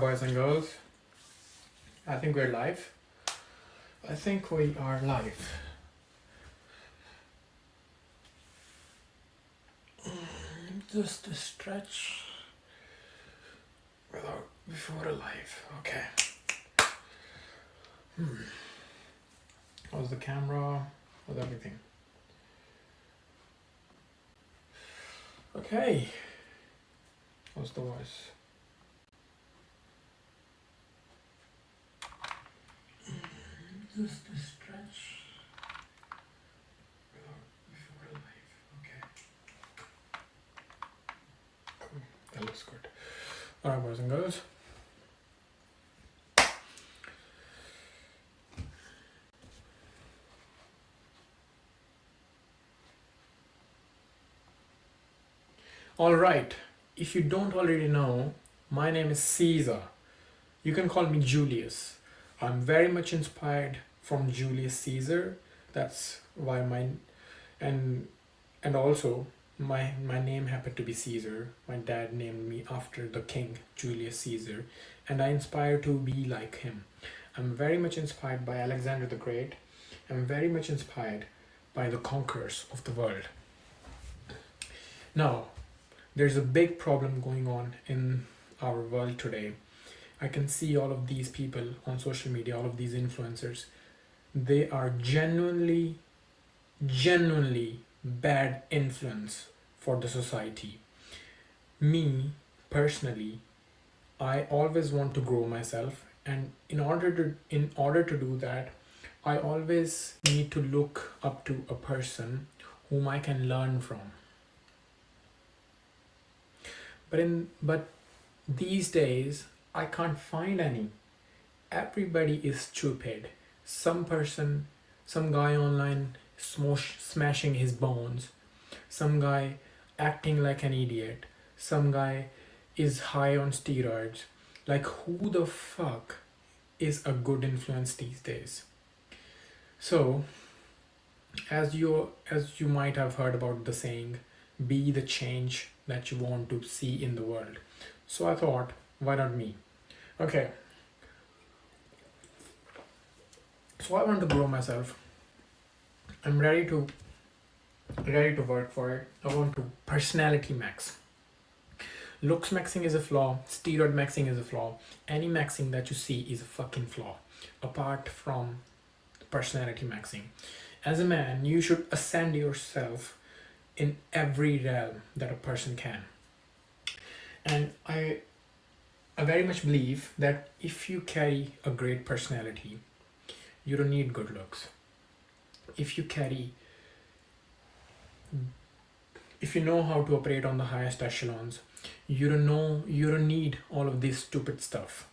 boys and girls. I think we're live. I think we are live. Just a stretch without before a live. Okay. How's the camera? How's everything? Okay. How's the voice? Just a stretch without before a live. Okay. Cool. That looks good. Alright, boys and girls. Alright, if you don't already know, my name is Caesar. You can call me Julius. I'm very much inspired from Julius Caesar. That's why and also my name happened to be Caesar. My dad named me after the king Julius Caesar, and I inspire to be like him. I'm very much inspired by Alexander the Great. I'm very much inspired by the conquerors of the world. Now, there's a big problem going on in our world today. I can see all of these people on social media, all of these influencers. They are genuinely bad influence for the society. Me, personally, I always want to grow myself, and in order to do that, I always need to look up to a person whom I can learn from. But these days I can't find any. Everybody is stupid. Some guy online smashing his bones. Some guy acting like an idiot. Some guy is high on steroids. Like, who the fuck is a good influence these days? So, as you might have heard about the saying, be the change that you want to see in the world. So I thought, why not me? Okay. So I want to grow myself. I'm ready to work for it. I want to personality max. Looks maxing is a flaw. Steroid maxing is a flaw. Any maxing that you see is a fucking flaw. Apart from personality maxing. As a man, you should ascend yourself in every realm that a person can. And I very much believe that if you carry a great personality, you don't need good looks. If you know how to operate on the highest echelons, you don't need all of this stupid stuff.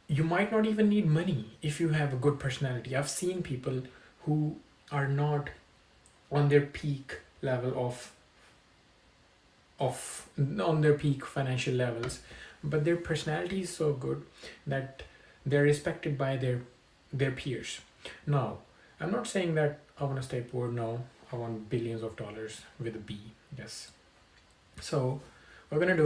You might not even need money if you have a good personality. I've seen people who are not on their peak level on their peak financial levels, but their personality is so good that they're respected by their peers. Now, I'm not saying that I want to stay poor. No, I want billions of dollars with a B. Yes. So what we're gonna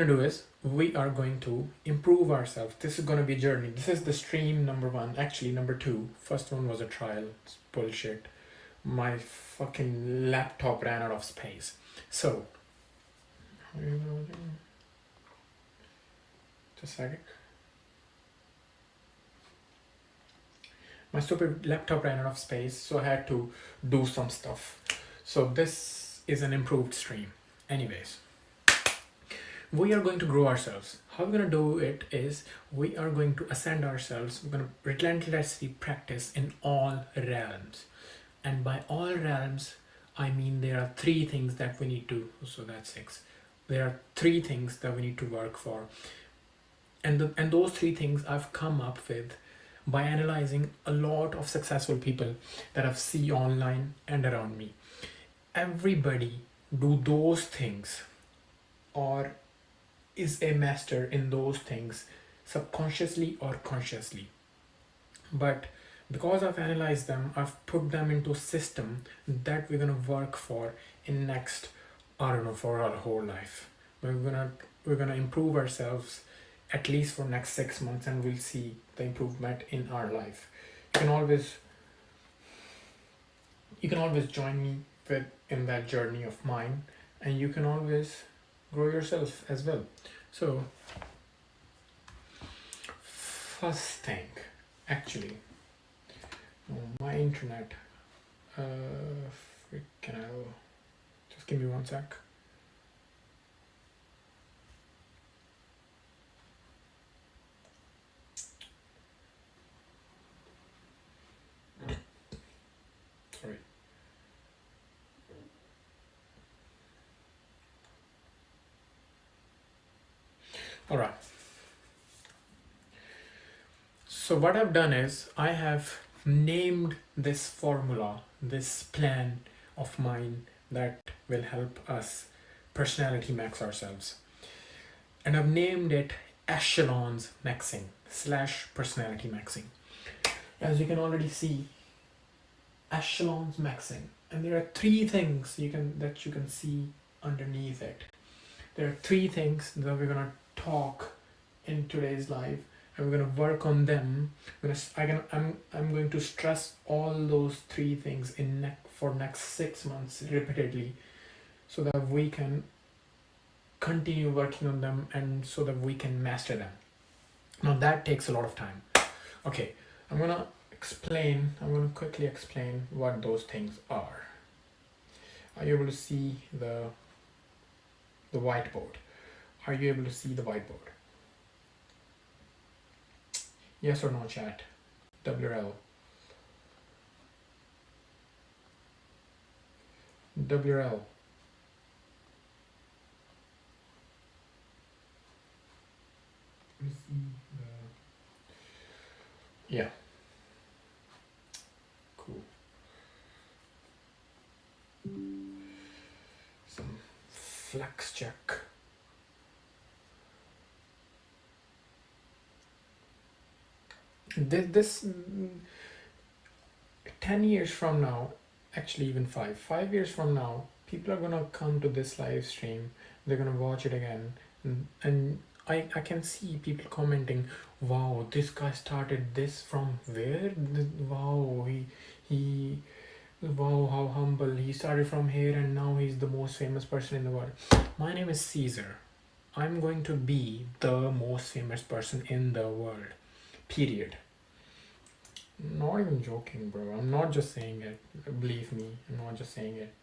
do is we are going to improve ourselves. This is going to be a journey. This is the stream number 1, actually number 2. First one was a trial. It's bullshit. My fucking laptop ran out of space. So, just a second. My stupid laptop ran out of space, so I had to do some stuff. So this is an improved stream. Anyways, we are going to grow ourselves. How we're going to do it is we are going to ascend ourselves. We're going to relentlessly practice in all realms. And by all realms, I mean there are 3 things that we need to, so that's 6. There are 3 things that we need to work for. And those 3 things I've come up with by analyzing a lot of successful people that I've seen online and around me. Everybody do those things or is a master in those things subconsciously or consciously. But because I've analyzed them, I've put them into a system that we're gonna work for in next, I don't know, for our whole life. We're gonna we're gonna improve ourselves at least for next 6 months, and we'll see the improvement in our life. You can always join me in that journey of mine, and you can always grow yourself as well. So first thing, actually, my internet, can I just give me 1 sec. Sorry. All right. So what I've done is I have named this formula, this plan of mine that will help us personality max ourselves. And I've named it Echelons maxing / personality maxing. As you can already see, Echelons maxing. And there are 3 things that you can see underneath it. There are 3 things that we're gonna talk in today's live, and we're gonna work on them. I'm going to stress all those 3 things for next 6 months repeatedly, so that we can continue working on them and so that we can master them. Now that takes a lot of time. Okay, I'm gonna quickly explain what those things are. Are you able to see the whiteboard? Are you able to see the whiteboard? Yes or no, chat? WRL. WRL. Yeah. Cool. Some flex check. This 10 years from now, actually even 5 years from now, people are gonna come to this live stream, they're gonna watch it again, and I can see people commenting, wow, this guy started this from where? Wow, wow, how humble, he started from here and now he's the most famous person in the world. My name is Caesar. I'm going to be the most famous person in the world, period. Not even joking, bro. I'm not just saying it. Believe me, I'm not just saying it.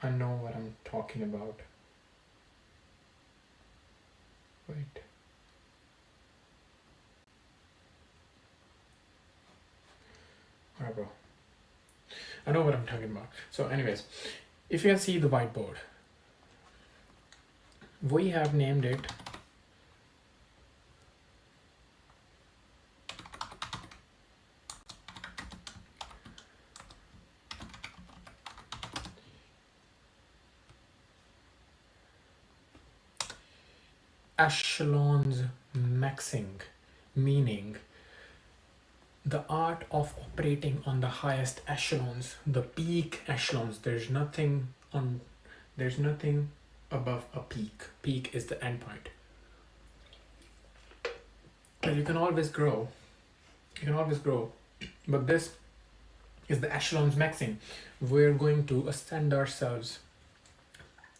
I know what I'm talking about. Wait. Alright, bro. I know what I'm talking about. So anyways, if you can see the whiteboard, we have named it Echelons maxing, meaning the art of operating on the highest echelons, the peak echelons. There's nothing above a peak. Peak is the endpoint. And you can always grow. But this is the echelons maxing. We're going to ascend ourselves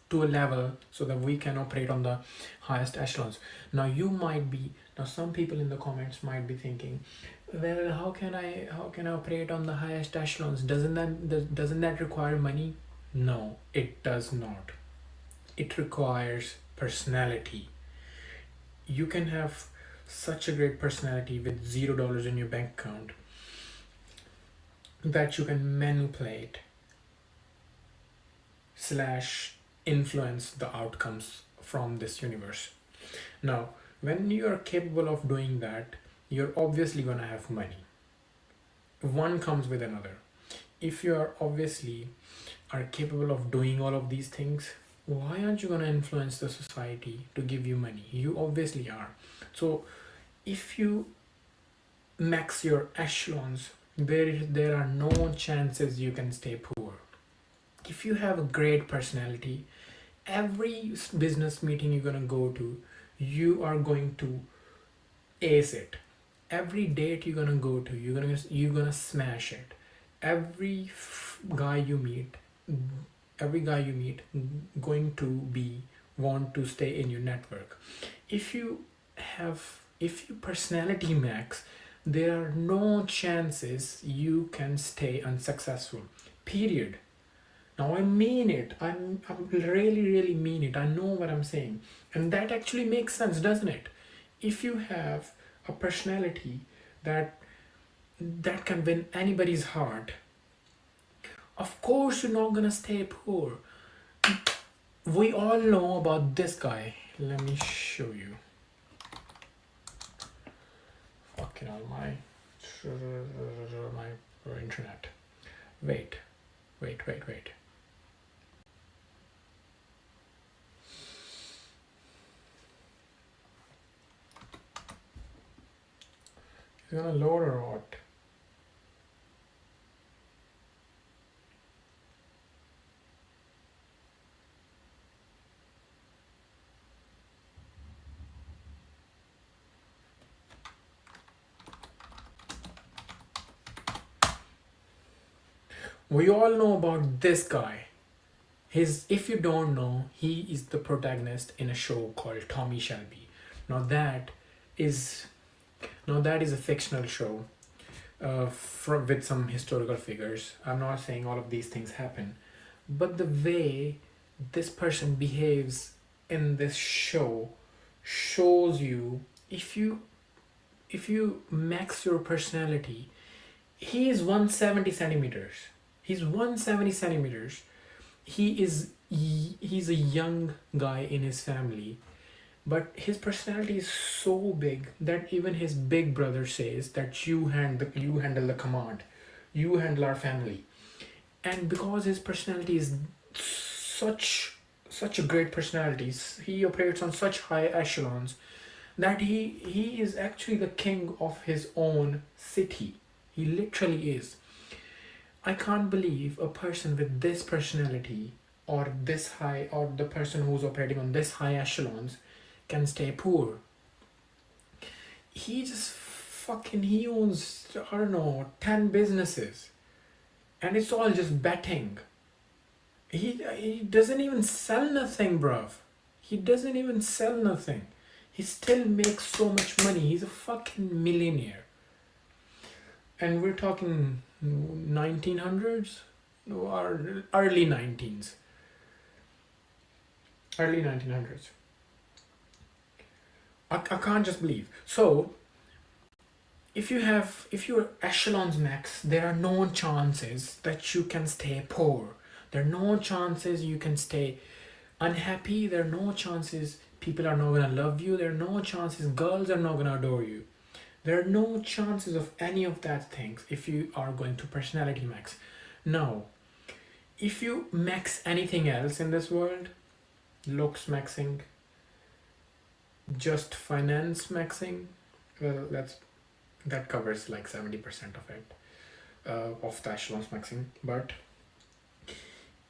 to a level so that we can operate on the highest echelons. Now some people in the comments might be thinking, well, how can I operate on the highest echelons? Doesn't that require money? No, it does not. It requires personality. You can have such a great personality with $0 in your bank account that you can manipulate / influence the outcomes from this universe. Now, when you are capable of doing that, you're obviously going to have money. One comes with another. If you are obviously capable of doing all of these things, why aren't you going to influence the society to give you money? You obviously are. So if you max your echelons, there are no chances you can stay poor. If you have a great personality, every business meeting you're gonna go to, you are going to ace it. Every date you're gonna go to, you're gonna smash it. Every guy you meet, every guy you meet, going to be want to stay in your network. If you personality max, there are no chances you can stay unsuccessful. Period. Now I mean it. I'm really mean it. I know what I'm saying. And that actually makes sense, doesn't it? If you have a personality that can win anybody's heart, of course you're not gonna stay poor. We all know about this guy. Let me show you. Fucking hell, my internet. Wait. It's gonna load or what? We all know about this guy. If you don't know, he is the protagonist in a show called Tommy Shelby. Now that is a fictional show with some historical figures. I'm not saying all of these things happen, but the way this person behaves in this show shows you, if you max your personality, he is 170 centimeters. He's 170 centimeters. He's a young guy in his family, but his personality is so big that even his big brother says that you handle the command, you handle our family. And because his personality is such a great personality, he operates on such high echelons that he is actually the king of his own city. He literally is. I can't believe a person with this personality, or this high, or the person who's operating on this high echelons, can stay poor. He owns, I don't know, 10 businesses, and it's all just betting. He doesn't even sell nothing, bruv. He doesn't even sell nothing. He still makes so much money. He's a fucking millionaire. And we're talking 1900s or early 19s. Early 1900s. I can't just believe. So, if your echelons max, there are no chances that you can stay poor. There are no chances you can stay unhappy. There are no chances people are not gonna love you. There are no chances girls are not gonna adore you. There are no chances of any of that things if you are going to personality max. Now, if you max anything else in this world, looks maxing, just finance maxing, well, that covers like 70% of it, of the echelons maxing. But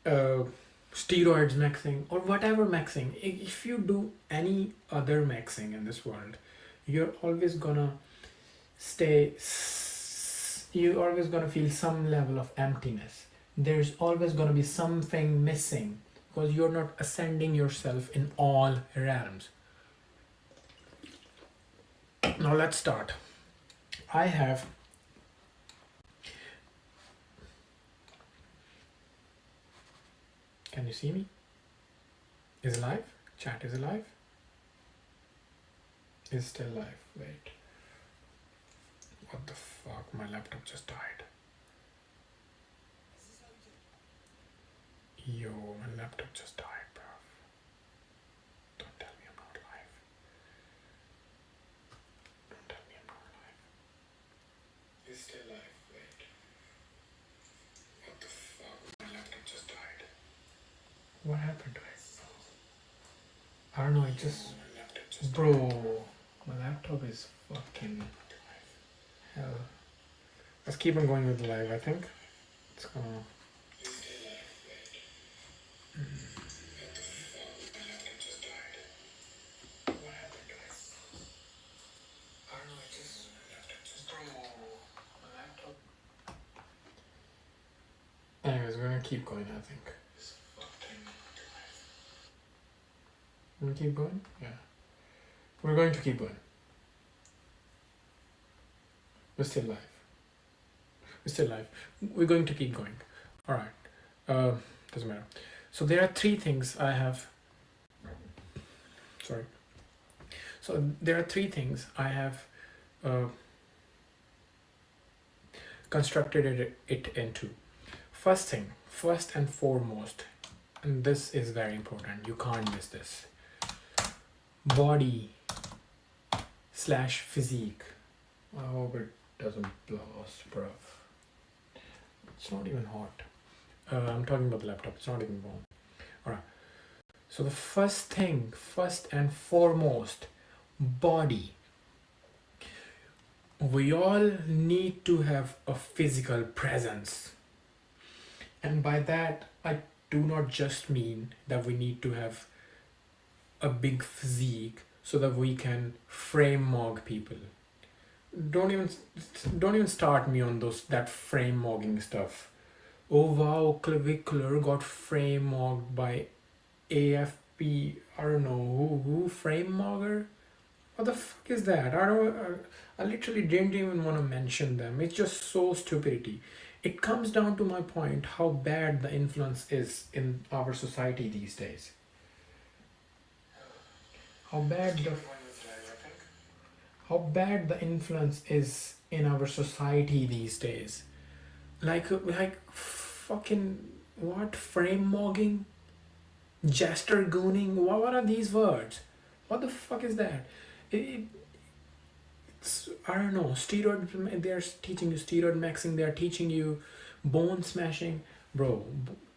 steroids maxing or whatever maxing, if you do any other maxing in this world, you're always gonna feel some level of emptiness. There's always gonna be something missing because you're not ascending yourself in all realms. Now let's start. Can you see me? Is it live? Chat is alive? Is still live. Wait. What the fuck? My laptop just died. Yo, my laptop just died, bro. Don't tell me I'm not live. Don't tell me I'm not live. It's still live. Wait. What the fuck? My laptop just died. What happened to it? I don't know, it just... Bro, my laptop is fucking... hell. Let's keep on going with the live, I think. It's gonna... Anyways, we're gonna keep going, I think. We're gonna keep going? Yeah. We're going to keep going. We're still live. We're still live. We're going to keep going. Alright. Doesn't matter. So there are three things I have. Sorry. So there are three things I have constructed it into. First thing, first and foremost, and this is very important, you can't miss this. Body / physique. I hope it doesn't blast, bruv. It's not even hot. I'm talking about the laptop, it's not even warm. Alright. So the first thing, first and foremost, body. We all need to have a physical presence. And by that, I do not just mean that we need to have a big physique so that we can frame mog people. Don't even start me on that frame mogging stuff. Oh wow, clavicular got frame mogged by AFP. I don't know who frame mogger. What the fuck is that? I literally didn't even want to mention them. It's just so stupidity. It comes down to my point how bad the influence is in our society these days. How bad the influence is in our society these days. Like fucking what? Frame mogging? Jester gooning? What are these words? What the fuck is that? It's, I don't know, steroid, they're teaching you steroid maxing, they're teaching you bone smashing. Bro,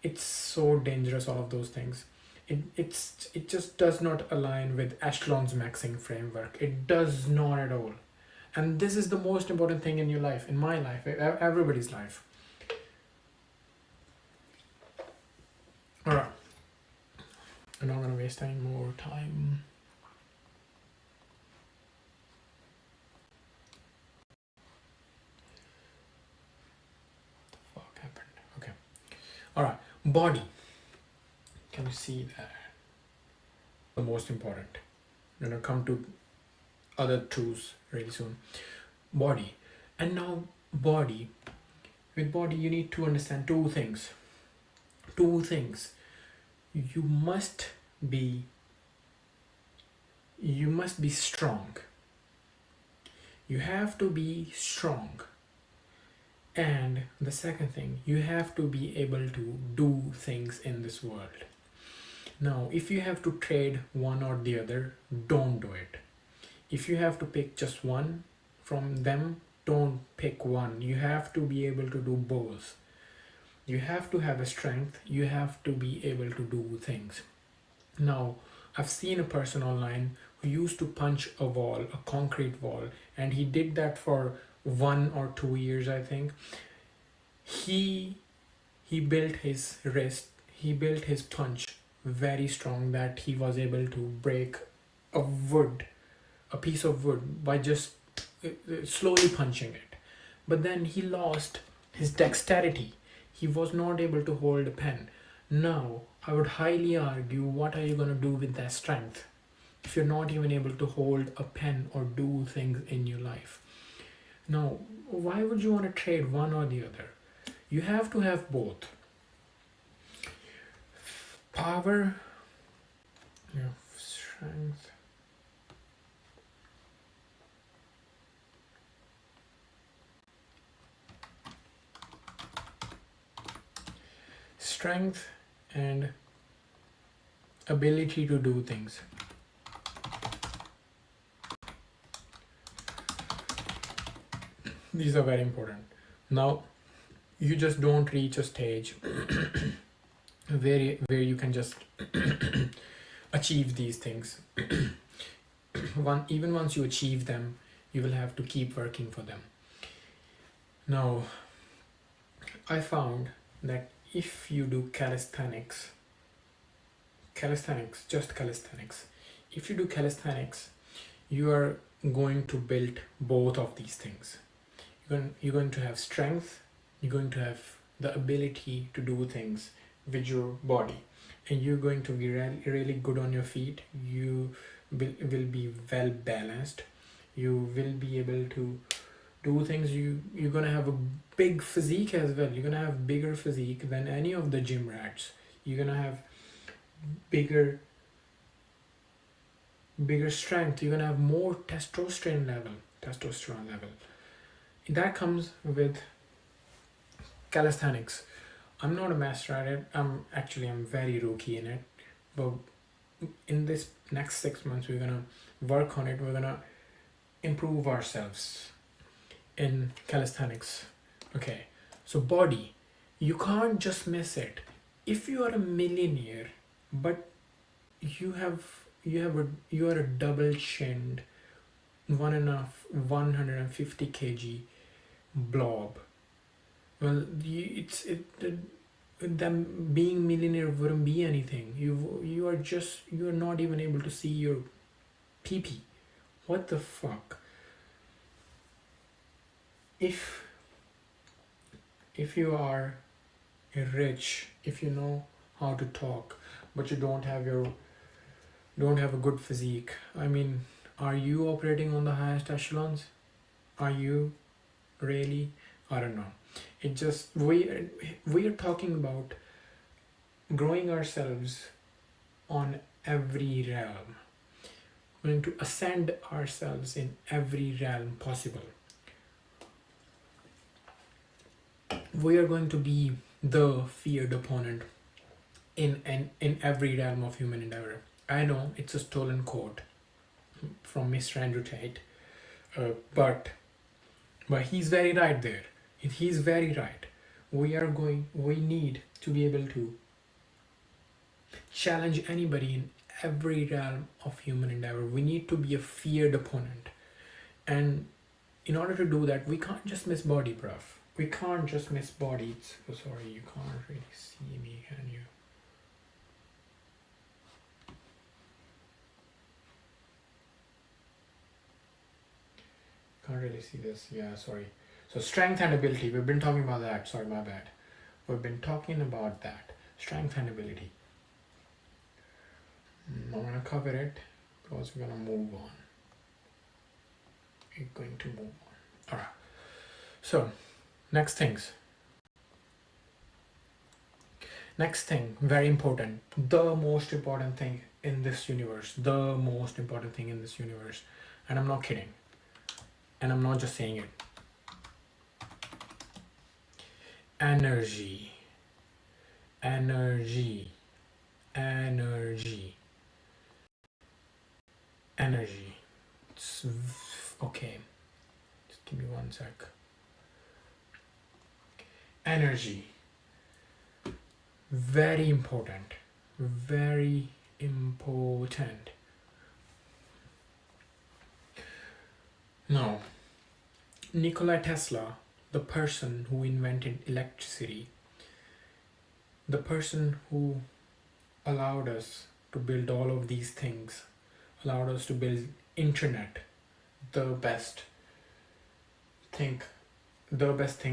it's so dangerous, all of those things. It just does not align with Echelons maxing framework. It does not at all. And this is the most important thing in your life, in my life, everybody's life. Alright. I'm not gonna waste any more time. Alright, body. Can you see that? The most important. I'm gonna come to other twos really soon. Body. And now body. With body you need to understand two things. You must be strong. You have to be strong. And the second thing, you have to be able to do things in this world. Now, if you have to trade one or the other, don't do it. If you have to pick just one from them, don't pick one. You have to be able to do both. You have to have a strength. You have to be able to do things. Now, I've seen a person online who used to punch a wall, a concrete wall, and he did that for 1 or 2 years, I think. He built his wrist, he built his punch very strong that he was able to break a piece of wood by just slowly punching it. But then he lost his dexterity. He was not able to hold a pen. Now, I would highly argue, what are you going to do with that strength if you're not even able to hold a pen or do things in your life? Now, why would you want to trade one or the other? You have to have both. Power, strength. Strength and ability to do things. These are very important. Now, you just don't reach a stage where you can just achieve these things. Even once you achieve them, you will have to keep working for them. Now, I found that if you do calisthenics, if you do calisthenics, you are going to build both of these things. You're going to have strength, you're going to have the ability to do things with your body, and you're going to be really good on your feet. You will be well balanced. You will be able to do things. You're gonna have a big physique as well. You're gonna have bigger physique than any of the gym rats. You're gonna have bigger strength. You're gonna have more testosterone level. That comes with calisthenics. I'm not a master at it. I'm very rookie in it. But in this next 6 months, we're gonna work on it. We're gonna improve ourselves in calisthenics. Okay, so body, you can't just miss it. If you are a millionaire, but you are a double chinned 150 kg blob, well, them being millionaire wouldn't be anything. You are not even able to see your pee. What the fuck? If you are rich, if you know how to talk, but you don't have a good physique, I mean, are you operating on the highest echelons? Are you really? I don't know. It just we are talking about growing ourselves on every realm. We're going to ascend ourselves in every realm possible. We are going to be the feared opponent in every realm of human endeavor. I know it's a stolen quote from Mr. Andrew Tate, but he's very right there. He's very right. We need to be able to challenge anybody in every realm of human endeavor. We need to be a feared opponent. And in order to do that, we can't just miss body, bruv. We can't just miss body. Oh, sorry, you can't really see me, can you? Can't really see this. Yeah, sorry. So strength and ability. We've been talking about that. Sorry, my bad. We've been talking about that. Strength and ability. I'm gonna cover it because we're gonna move on. We're going to move on. Alright. So, next thing, very important. The most important thing in this universe. And I'm not kidding. And I'm not just saying it. Energy. Okay. Just give me 1 sec. Energy. Very important. Very important. Now, Nikola Tesla, the person who invented electricity, the person who allowed us to build all of these things, allowed us to build internet, the best thing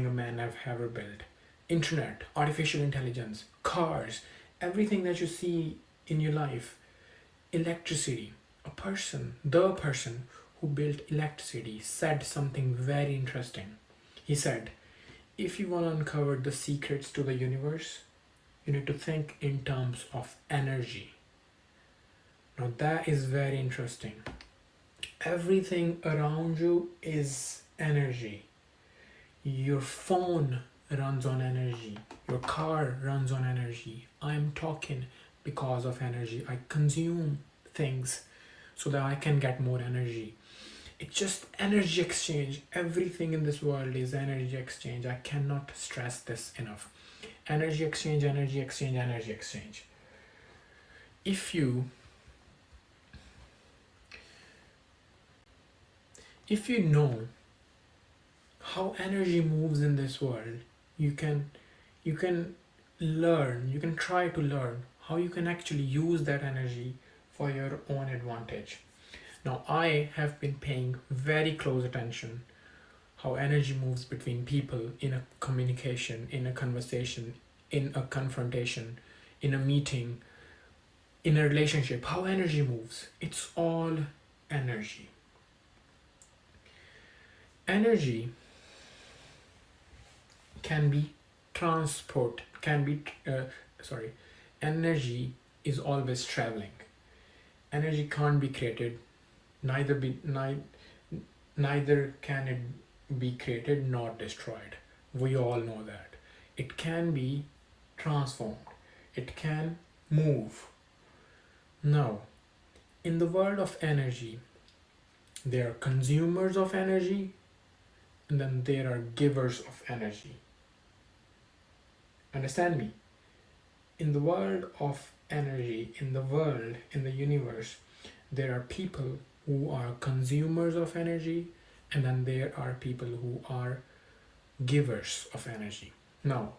a man have ever built. Internet, artificial intelligence, cars, everything that you see in your life, electricity. The person who built electricity said something very interesting. He said, if you want to uncover the secrets to the universe, you need to think in terms of energy. Now that is very interesting. Everything around you is energy. Your phone runs on energy. Your car runs on energy. I'm talking because of energy. I consume things so that I can get more energy. It's just energy exchange. Everything in this world is energy exchange. I cannot stress this enough. Energy exchange. If you know how energy moves in this world, you can try to learn how you can actually use that energy for your own advantage. Now, I have been paying very close attention how energy moves between people in a communication, in a conversation, in a confrontation, in a meeting, in a relationship, how energy moves. It's all energy. Energy can be energy is always traveling. Energy can't be created, neither can it be created nor destroyed. We all know that. It can be transformed. It can move. Now, in the world of energy, there are consumers of energy and then there are givers of energy. Understand me? In the world of energy, in the universe, there are people who are consumers of energy and then there are people who are givers of energy. Now,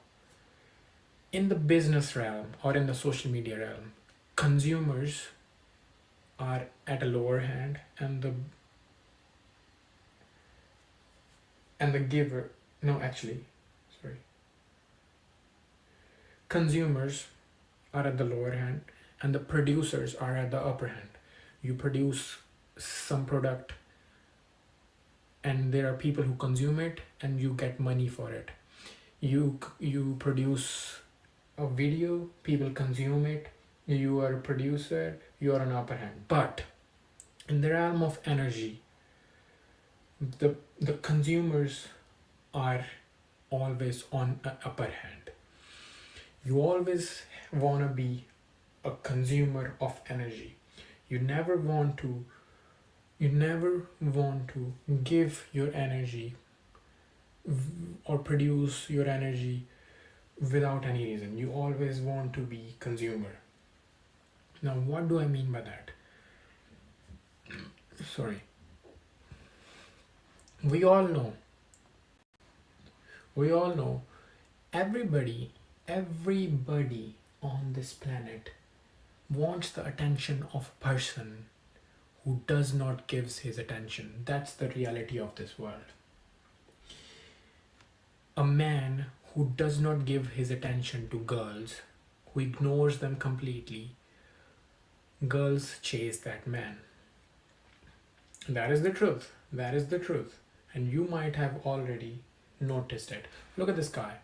in the business realm or in the social media realm, consumers are at a lower hand and the giver, no, actually, sorry. Consumers are at the lower hand and the producers are at the upper hand. You produce some product and there are people who consume it and you get money for it. You produce a video, people consume it, you are a producer, you are an upper hand. But in the realm of energy, the consumers are always on an upper hand. You always want to be a consumer of energy. You never want to give your energy or produce your energy without any reason. You always want to be consumer. Now, what do I mean by that? Sorry. We all know everybody on this planet wants the attention of a person who does not gives his attention. That's the reality of this world. A man who does not give his attention to girls, who ignores them completely, girls chase that man. That is the truth. And you might have already noticed it. Look at this guy.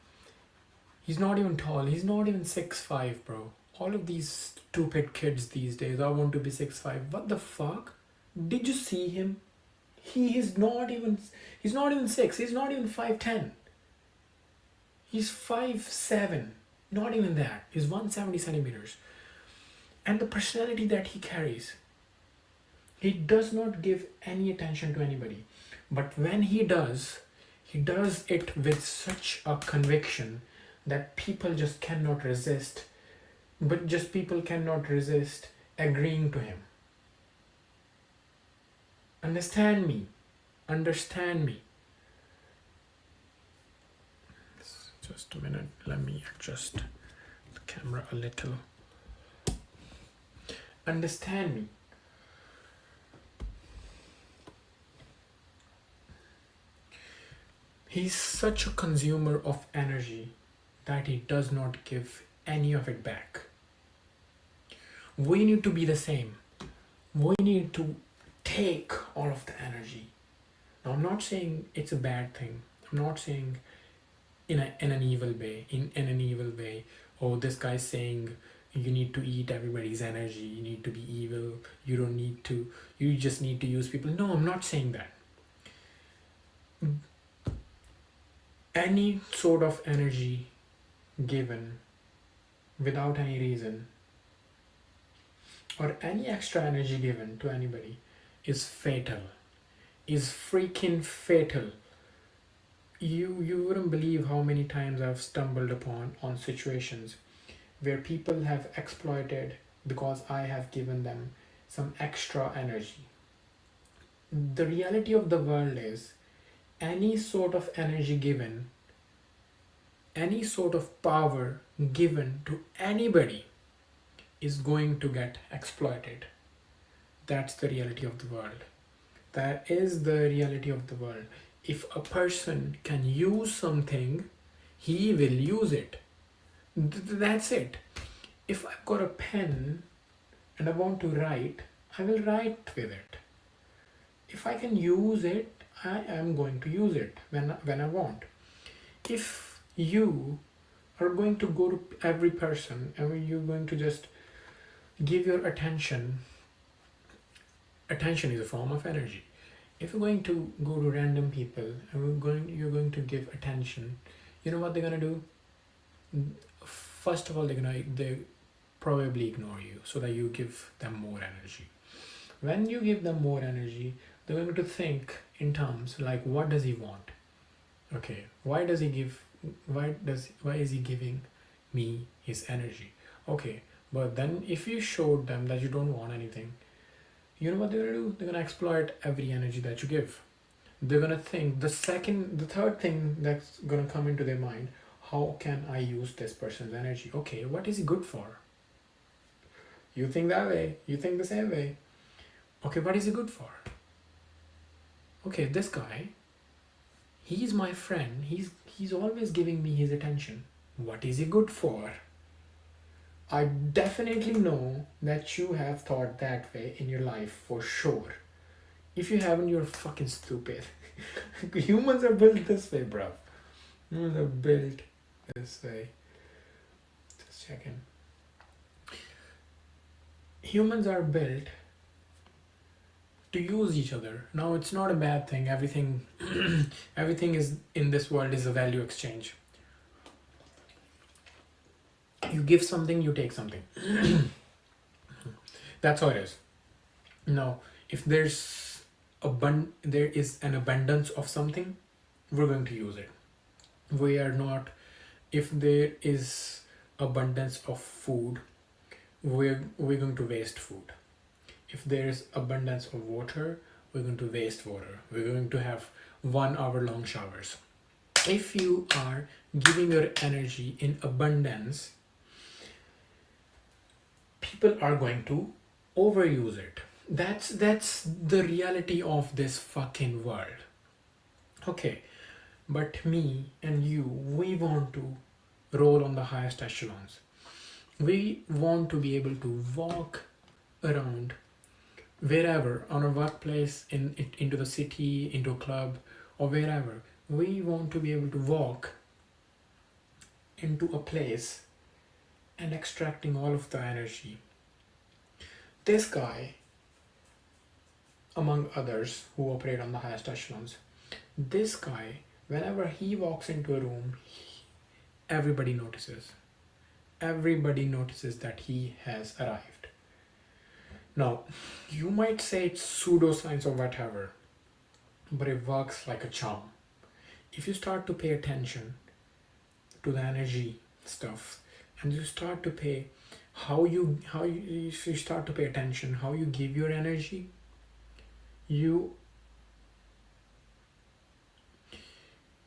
He's not even tall. He's not even 6'5", bro. All of these stupid kids these days, I want to be 6'5". What the fuck? Did you see him? He's not even 6. He's not even 5'10". He's 5'7". Not even that. He's 170 centimeters. And the personality that he carries, he does not give any attention to anybody. But when he does it with such a conviction that people just cannot resist. People cannot resist agreeing to him. Understand me. Just a minute. Let me adjust the camera a little. Understand me. He's such a consumer of energy that he does not give any of it back. We need to be the same. We need to take all of the energy. Now, I'm not saying it's a bad thing. I'm not saying in an evil way. Oh, this guy's saying you need to eat everybody's energy. You need to be evil. You just need to use people. No, I'm not saying that. Any sort of energy given without any reason or any extra energy given to anybody is fatal, is freaking fatal. You wouldn't believe how many times I've stumbled upon on situations where people have exploited because I have given them some extra energy. The reality of the world is any sort of energy given, any sort of power given to anybody is going to get exploited. That's the reality of the world. That is the reality of the world. if a person can use something, he will use it. That's it. If I've got a pen and I want to write, I will write with it. If I can use it, I am going to use it when I want. If you are going to go to every person and you're going to just give your attention is a form of energy. If you're going to go to random people and you're going to give attention, you know what they're gonna do? First of all, they probably ignore you so that you give them more energy. When you give them more energy, they're going to think in terms like, what does he want? Okay, why is he giving me his energy? Okay, but then if you showed them that you don't want anything, you know what they're gonna do? They're gonna exploit every energy that you give. They're gonna think the third thing that's gonna come into their mind: how can I use this person's energy? Okay, what is he good for? You think that way. You think the same way. Okay, what is he good for? Okay, this guy, he's my friend. He's always giving me his attention. What is he good for? I definitely know that you have thought that way in your life for sure. If you haven't, you're fucking stupid. Humans are built this way, bro. Humans are built this way. Just checking. Humans are built to use each other. Now, it's not a bad thing. Everything is in this world is a value exchange. You give something, you take something. That's how it is. Now, if there is an abundance of something, we're going to use it. We are not. If there is abundance of food, we're going to waste food. If there is abundance of water, we're going to waste water. We're going to have 1 hour long showers. If you are giving your energy in abundance, people are going to overuse it. That's the reality of this fucking world. Okay, but me and you, we want to roll on the highest echelons. We want to be able to walk around wherever, on a workplace, into the city, into a club, or wherever. We want to be able to walk into a place and extracting all of the energy. This guy, among others who operate on the highest echelons, this guy, whenever he walks into a room, everybody notices. Everybody notices that he has arrived. Now, you might say it's pseudoscience or whatever, but it works like a charm. If you start to pay attention to the energy stuff, and you start to pay if you start to pay attention how you give your energy, you're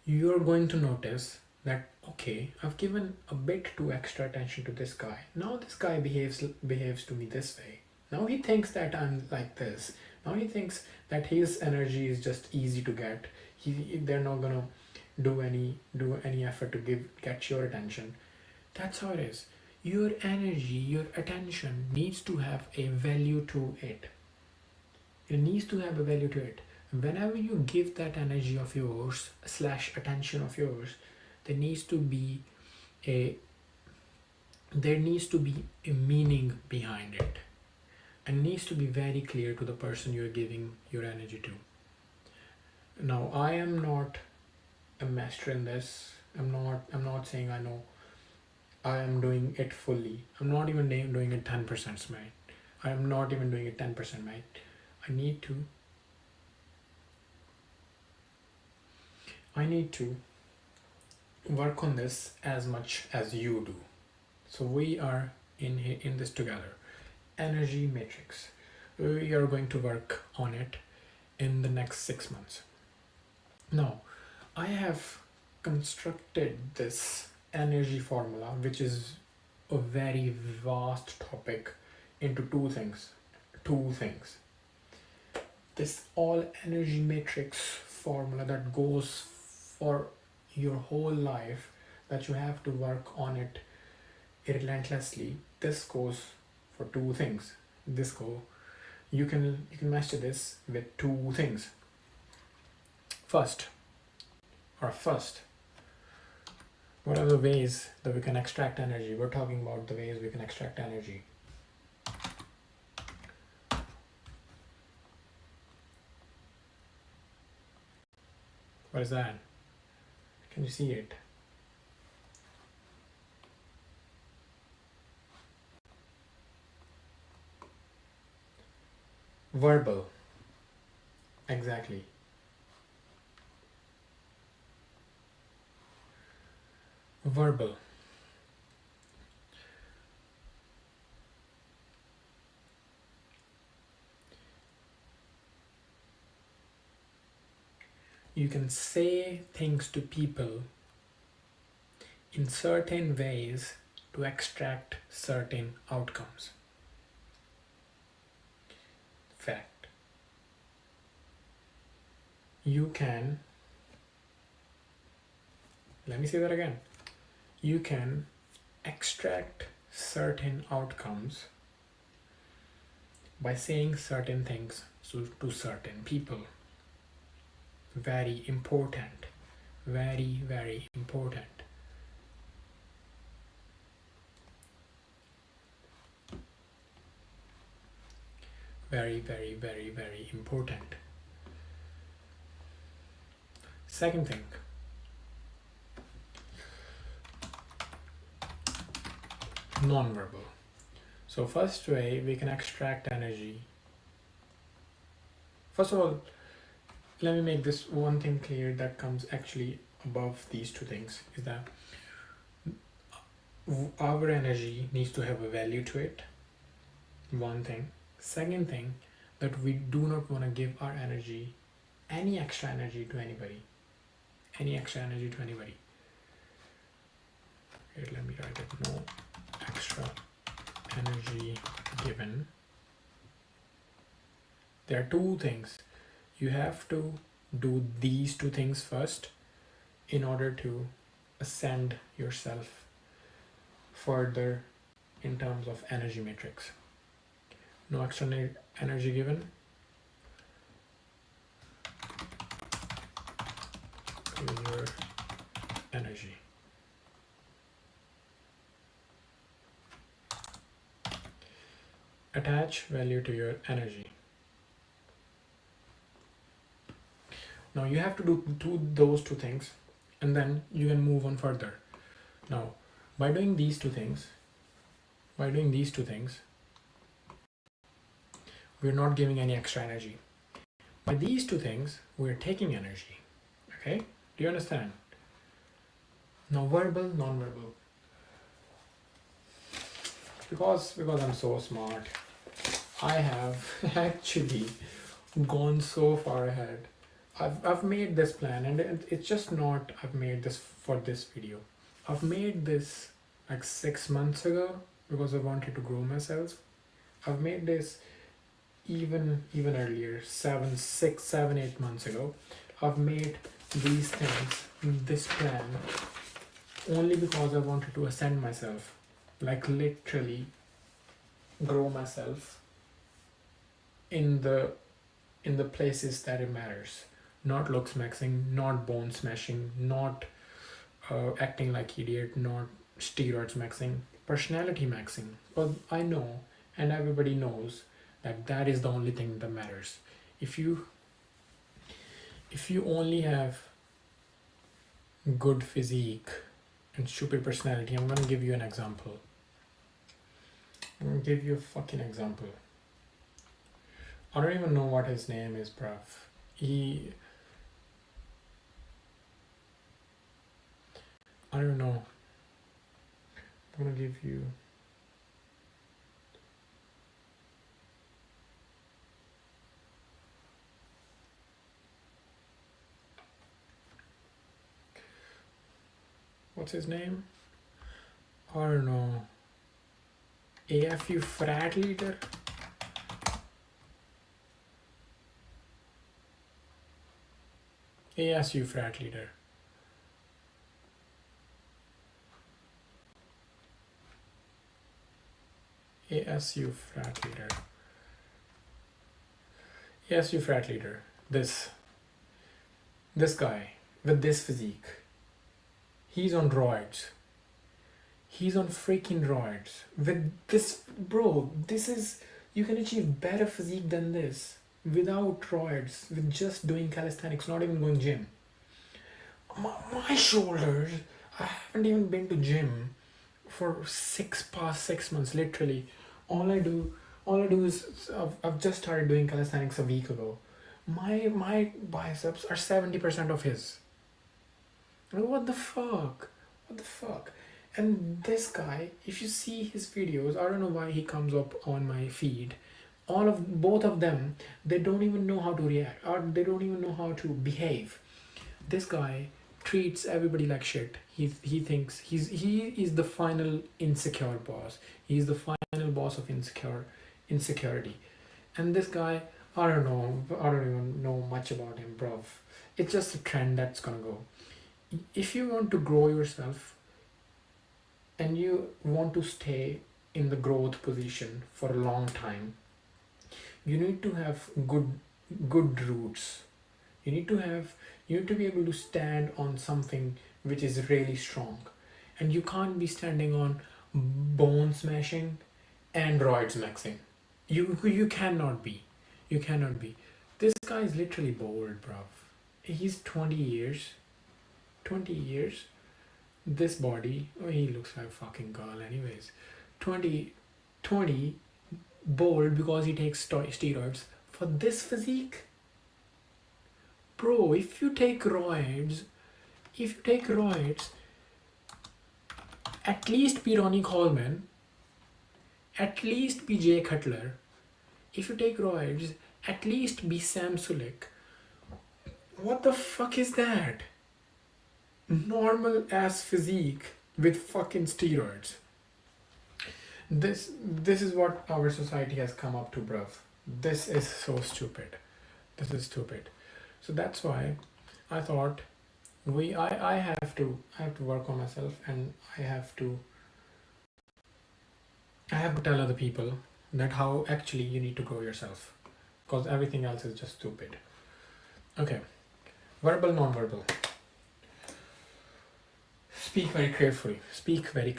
going to notice that, okay, I've given a bit too extra attention to this guy. Now this guy behaves to me this way. Now he thinks that I'm like this. Now he thinks that his energy is just easy to get. They're not gonna do any effort to get your attention. That's how it is. Your energy, your attention needs to have a value to it. It needs to have a value to it. Whenever you give that energy of yours / attention of yours, there needs to be a meaning behind it, and needs to be very clear to the person you're giving your energy to. Now, I am not a master in this. I'm not saying I know. I am doing it fully. I'm not even doing it 10% right. I am not even doing it 10% right. I need to work on this as much as you do. So we are in this together. Energy matrix. We are going to work on it in the next 6 months. Now, I have constructed this energy formula, which is a very vast topic, into two things. This all energy matrix formula that goes for your whole life, that you have to work on it relentlessly. This goes for two things. You can master this with two things. First, what are the ways that we can extract energy? We're talking about the ways we can extract energy. What is that? Can you see it? Verbal. Exactly. Verbal. You can say things to people in certain ways to extract certain outcomes. Fact. You can, let me say that again. You can extract certain outcomes by saying certain things to certain people. Very important. Very, very important. Very, very, very, very important. Second thing. Non-verbal. So first way we can extract energy. First of all, let me make this one thing clear that comes actually above these two things, is that our energy needs to have a value to it. One thing. Second thing, that we do not want to give our energy, any extra energy to anybody. Any extra energy to anybody. Here, let me write it. No extra energy given. There are two things. You have to do these two things first in order to ascend yourself further in terms of energy matrix. No extra energy given. Your energy. Attach value to your energy. Now you have to do those two things, and then you can move on further. Now, by doing these two things, we're not giving any extra energy. By these two things, we're taking energy. Okay? Do you understand? Now, verbal, non-verbal. Because I'm so smart, I have actually gone so far ahead. I've made this plan, and it's just not I've made this for this video. I've made this like 6 months ago because I wanted to grow myself. I've made this even earlier, 8 months ago. I've made these things, this plan, only because I wanted to ascend myself, like literally grow myself in the places that it matters. Not looks maxing, not bone smashing, not acting like idiot, not steroids maxing, personality maxing. But I know, and everybody knows, that is the only thing that matters. If you only have good physique and stupid personality, I'm gonna give you an example. I'm gonna give you a fucking example. I don't even know what his name is, bruv. I don't know. I'm gonna give you. What's his name? I don't know. AFU frat leader? ASU frat leader. ASU frat leader. ASU frat leader. This guy with this physique. He's on roids. He's on freaking roids. With this, bro, this is, you can achieve better physique than this without roids, with just doing calisthenics, not even going gym. My shoulders, I haven't even been to gym for past 6 months, literally. All I do is I've just started doing calisthenics a week ago. My biceps are 70% of his. What the fuck? What the fuck? And this guy, if you see his videos, I don't know why he comes up on my feed. Both of them, they don't even know how to react, or they don't even know how to behave. This guy treats everybody like shit. He thinks he is the final insecure boss. He's the final boss of insecurity. And this guy, I don't even know much about him, bruv. It's just a trend that's gonna go. If you want to grow yourself and you want to stay in the growth position for a long time, you need to have good roots. You need to be able to stand on something which is really strong. And you can't be standing on bone smashing and roids maxing. You cannot be. You cannot be. This guy is literally bold, bruv. He's 20 years. 20 years. This body, oh, he looks like a fucking girl anyways. 20 bold because he takes steroids for this physique. Bro, if you take roids, at least be Ronnie Coleman, at least be Jay Cutler. If you take roids, at least be Sam Sulek. What the fuck is that? Normal ass physique with fucking steroids. This is what our society has come up to, bruv. This is so stupid. This is stupid. So that's why I thought I have to work on myself, and I have to tell other people that how actually you need to grow yourself, because everything else is just stupid. Okay, verbal, non-verbal. Speak very carefully. Speak very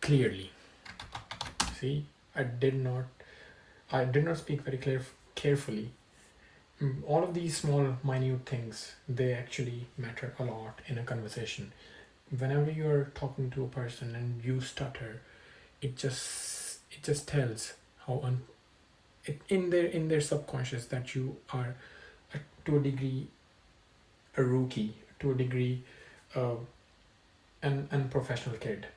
clearly. See, I did not speak very carefully. All of these small minute things, they actually matter a lot in a conversation. Whenever you're talking to a person and you stutter, it just tells how in their subconscious that you are to a degree a rookie, to a degree an unprofessional kid.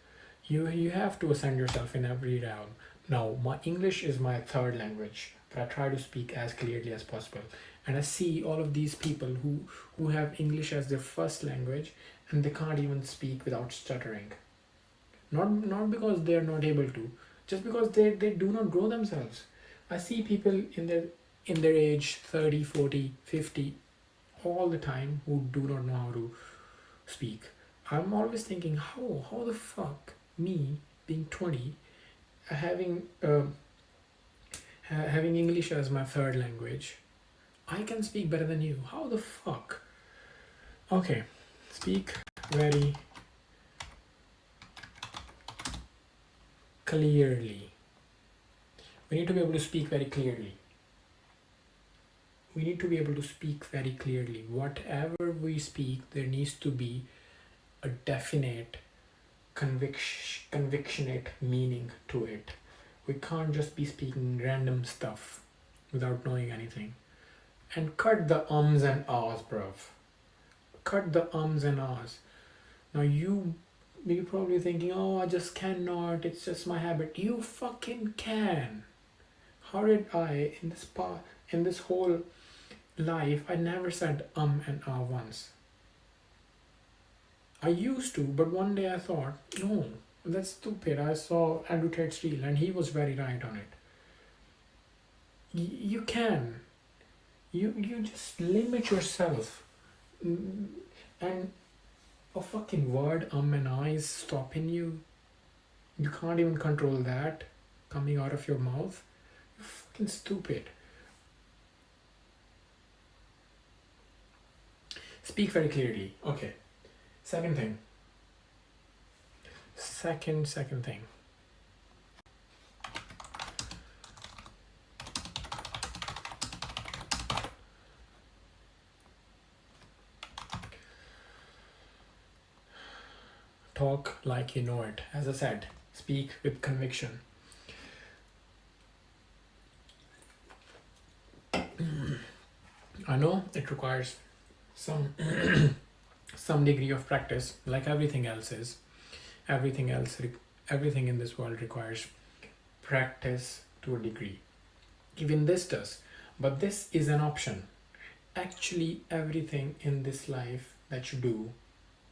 You have to ascend yourself in every realm. Now, my English is my third language, but I try to speak as clearly as possible. And I see all of these people who have English as their first language, and they can't even speak without stuttering. Not because they are not able to, just because they do not grow themselves. I see people in their age 30, 40, 50 all the time who do not know how to speak. I'm always thinking, how the fuck me being 20, having English as my third language, I can speak better than you. How the fuck? Okay, speak very clearly. We need to be able to speak very clearly. We need to be able to speak very clearly. Whatever we speak, there needs to be a definite convictionate meaning to it. We can't just be speaking random stuff without knowing anything. And cut the ums and ahs, bruv. Cut the ums and ahs. Now you're probably thinking, oh, I just cannot, it's just my habit. You fucking can. How did I, in this whole life, I never said and ah once. I used to, but one day I thought, no, that's stupid. I saw Andrew Tate's reel and he was very right on it. You can. You just limit yourself. And a fucking word and I is stopping you. You can't even control that coming out of your mouth. You're fucking stupid. Speak very clearly. Okay. Second thing. Second thing. Talk like you know it. As I said, speak with conviction. I know it requires some some degree of practice, like everything else is. Everything in this world requires practice to a degree. Even this does, but this is an option. Actually, everything in this life that you do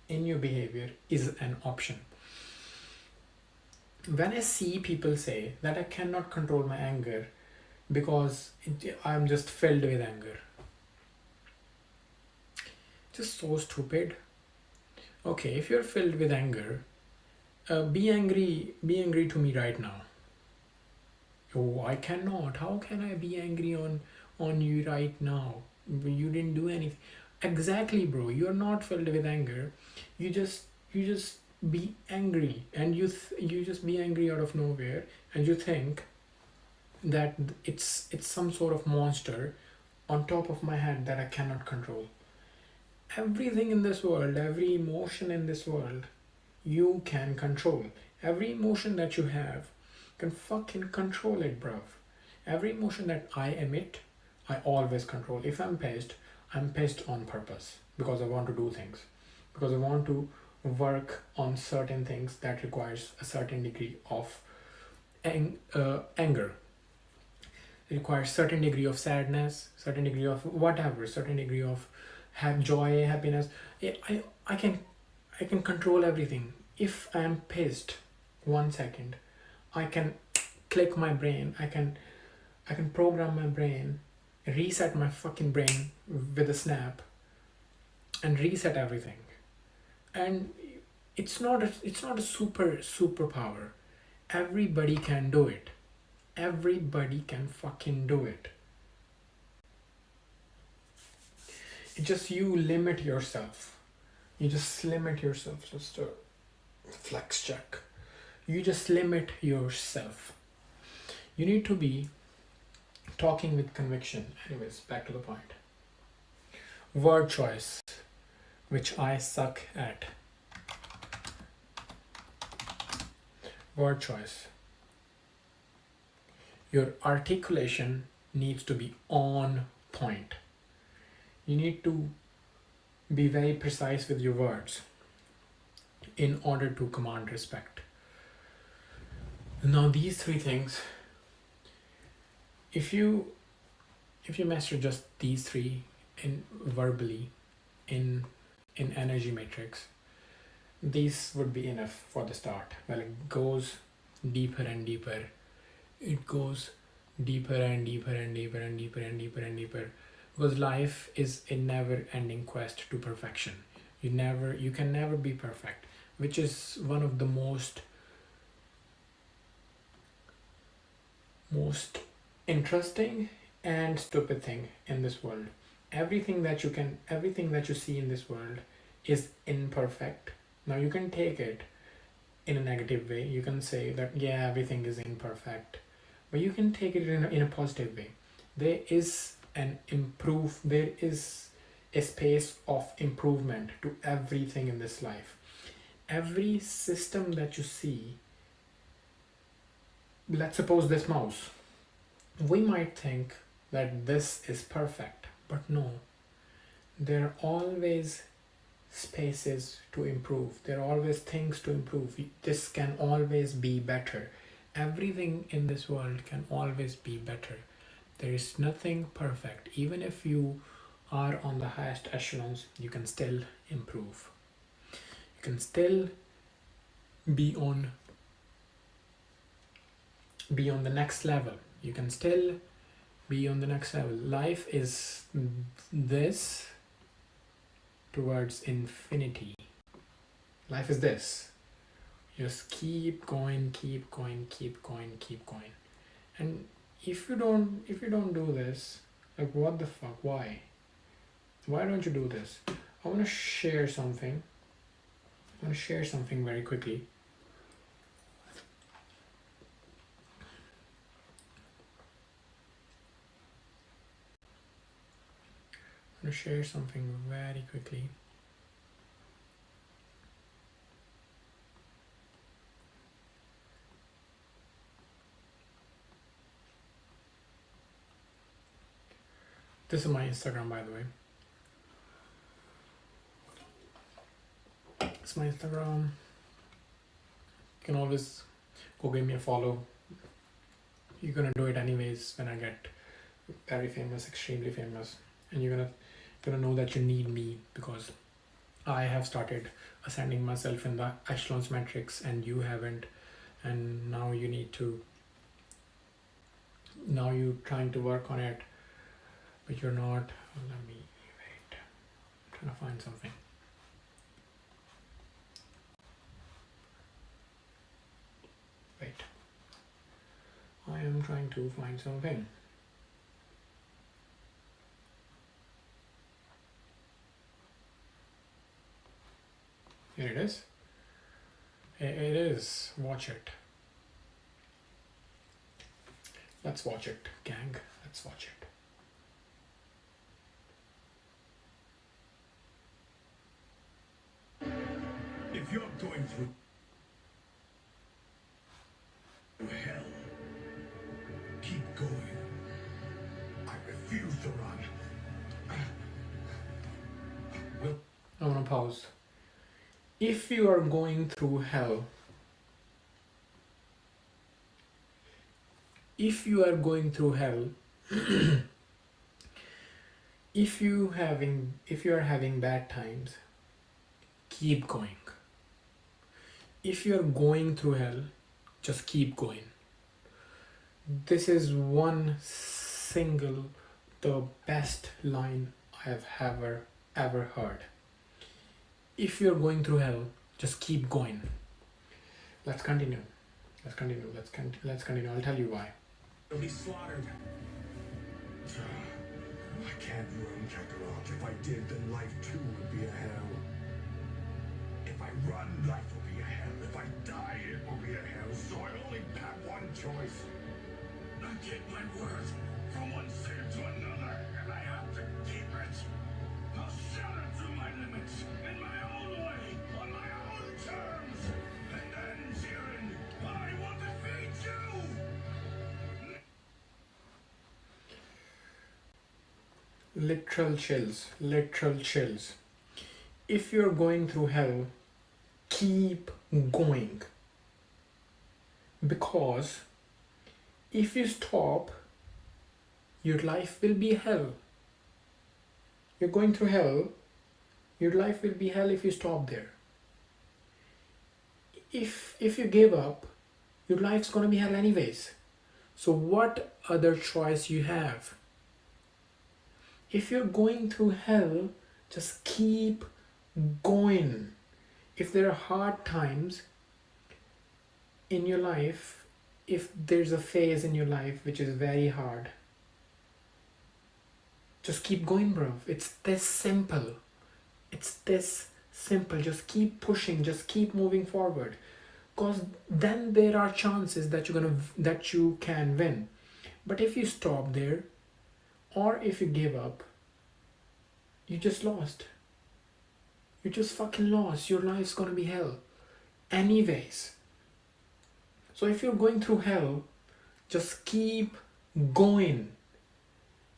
in your behavior is an option. When I see people say that I cannot control my anger because I'm just filled with anger, just so stupid. Okay, if you're filled with anger, be angry to me right now. Oh, I cannot. How can I be angry on you right now? You didn't do anything. Exactly, bro. You're not filled with anger. You just be angry, and you just be angry out of nowhere, and you think that it's some sort of monster on top of my head that I cannot control. Everything in this world, every emotion in this world, you can control. Every emotion that you have, can fucking control it, bruv. Every emotion that I emit, I always control. If I'm pissed on purpose because I want to do things, because I want to work on certain things that requires a certain degree of anger. It requires certain degree of sadness, certain degree of whatever, certain degree of joy, happiness. I can control everything. If I am pissed 1 second, I can click my brain. I can program my brain, reset my fucking brain with a snap, and reset everything. And it's not a superpower. Everybody can do it. Everybody can fucking do it. It's just you limit yourself. You just limit yourself. Just a flex check. You just limit yourself. You need to be talking with conviction. Anyways, back to the point. Word choice, which I suck at. Word choice. Your articulation needs to be on point. You need to be very precise with your words in order to command respect. Now these three things, if you master just these three in verbally, in energy matrix, these would be enough for the start. Well, it goes deeper and deeper. It goes deeper and deeper and deeper and deeper and deeper and deeper. Because life is a never-ending quest to perfection. You can never be perfect, which is one of the most interesting and stupid thing in this world. Everything that you see in this world is imperfect. Now you can take it in a negative way. You can say that, yeah, everything is imperfect, but you can take it in a positive way. There is a space of improvement to everything in this life. Every system that you see, let's suppose this mouse, we might think that this is perfect, but no, there are always spaces to improve. There are always things to improve. This can always be better. Everything in this world can always be better. There is nothing perfect. Even if you are on the highest echelons, you can still improve. You can still be on the next level. You can still be on the next level. Life is this, towards infinity. Life is this. Just keep going, keep going, keep going, keep going. And if you don't do this, like, what the fuck? Why don't you do this? I want to share something very quickly. This is my Instagram, by the way. It's my Instagram. You can always go give me a follow. You're gonna do it anyways when I get very famous, extremely famous, and you're gonna know that you need me, because I have started ascending myself in the Echelons metrics and you haven't, and now you're trying to work on it, but you're not. Let me wait. I'm trying to find something. Wait. I am trying to find something. Here it is. It is. Watch it. Let's watch it, gang. Let's watch it. If you're going through hell, keep going. I refuse to run. I want to pause. If you are going through hell, if you are having bad times, keep going. If you are going through hell, just keep going. This is the best line I have ever heard. If you're going through hell, just keep going. Let's continue. Let's continue. I'll tell you why. You'll be slaughtered. I can't run, Kakarot. If I did, then life too would be a hell. If I run, life will be a hell. If I die, it will be a hell. So I only have one choice. I get my word from one sin to another, and I have to keep it. I'll shatter through my limits in my own way, on my own terms. And then, Jiren, I will defeat you! Literal chills. If you're going through hell, keep going. Because if you stop, your life will be hell. You're going through hell, your life will be hell if you stop there. If you give up, your life's gonna be hell anyways. So what other choice you have? If you're going through hell, just keep going. If there are hard times in your life, if there's a phase in your life which is very hard, just keep going, bro. It's this simple. Just keep pushing, just keep moving forward. Because then there are chances that you can win. But if you stop there, or if you give up, you just lost. You just fucking lost. Your life's gonna be hell anyways. So if you're going through hell, just keep going.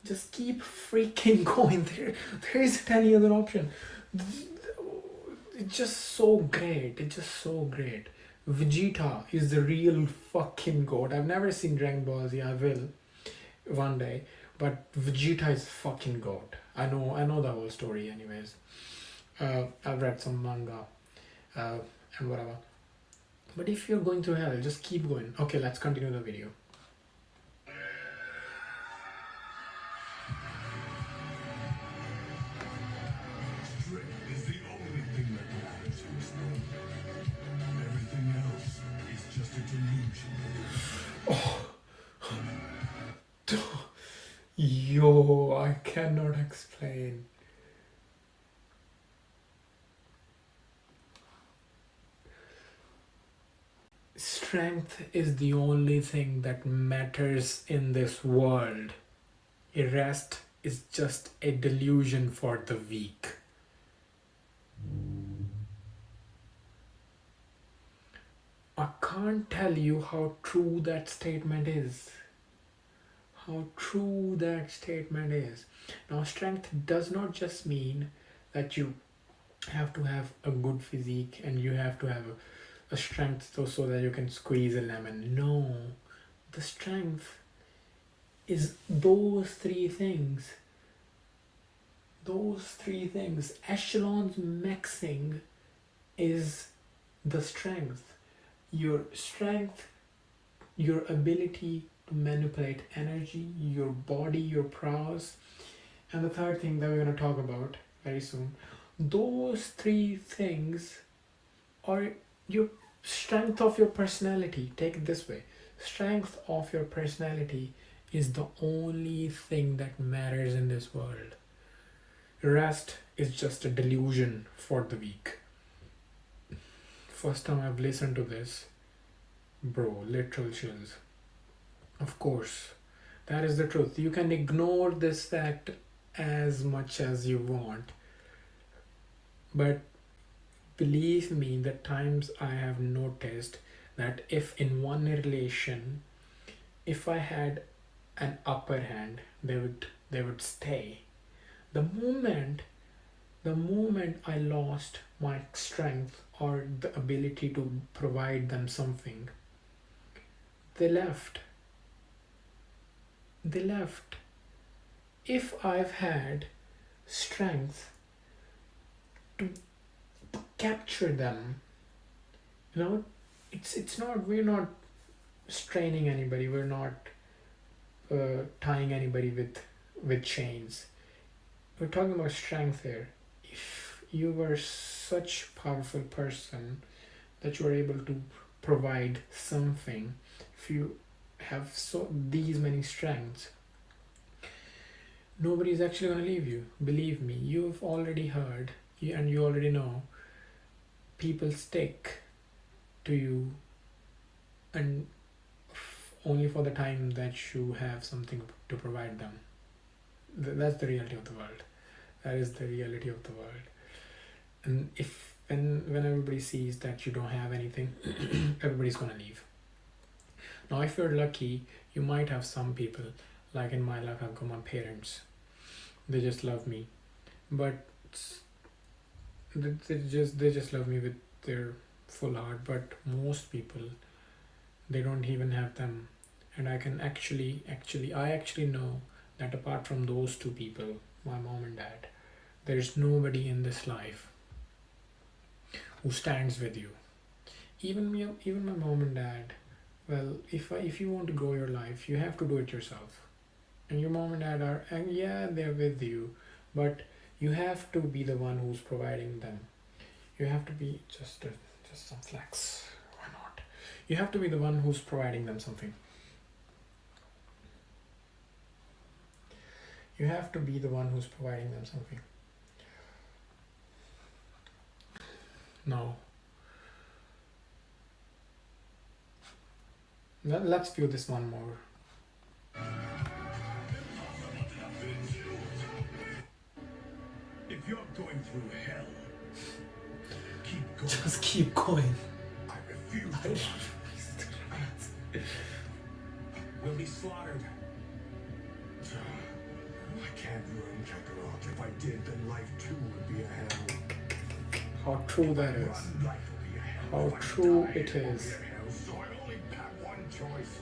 Just keep freaking going. There isn't any other option. It's just so great. Vegeta is the real fucking god. I've never seen Dragon Ball Z. I will one day. But Vegeta is fucking god. I know the whole story anyways. I've read some manga and whatever. But if you're going through hell, just keep going. Okay, let's continue the video. Strength cannot explain. Strength is the only thing that matters in this world. Rest is just a delusion for the weak. I can't tell you how true that statement is. How true that statement is. Now, strength does not just mean that you have to have a good physique and you have to have a strength so that you can squeeze a lemon. No, the strength is those three things. Those three things. Echelons maxing is the strength. Your strength, your ability to manipulate energy, your body, your prowess, and the third thing that we're going to talk about very soon. Those three things are your strength of your personality. Take it this way. Strength of your personality is the only thing that matters in this world. Rest is just a delusion for the weak. First time I've listened to this, bro, literal chills. Of course, that is the truth. You can ignore this fact as much as you want, but believe me, the times I have noticed that if in one relation, if I had an upper hand, they would stay. The moment I lost my strength or the ability to provide them something, they left. If I've had strength to capture them, it's not, we're not straining anybody, we're not tying anybody with chains. We're talking about strength here. If you were such a powerful person that you are able to provide something, if you have these many strengths, nobody's actually going to leave you. Believe me, you've already heard and you already know, people stick to you and only for the time that you have something to provide them. That's the reality of the world. That is the reality of the world. And when everybody sees that you don't have anything, everybody's gonna leave. Now, if you're lucky, you might have some people, like in my life, I've got my parents. They just love me, but they just love me with their full heart. But most people, they don't even have them, and I can actually know that apart from those two people, my mom and dad, there's nobody in this life who stands with you. Even my mom and dad. Well, if you want to grow your life, you have to do it yourself. And your mom and dad are, and yeah, they're with you, but you have to be the one who's providing them. You have to be just some flex. Why not? You have to be the one who's providing them something. You have to be the one who's providing them something. Now, let's view this one more. If you're going through hell, keep going. Just keep going. I refuse to run. We'll be slaughtered. I can't run, Kakarot. If I did, then life too would be a hell. How true that is. Run, life will be a hell. How If I true die, it will be is. a hell. So I only have one choice.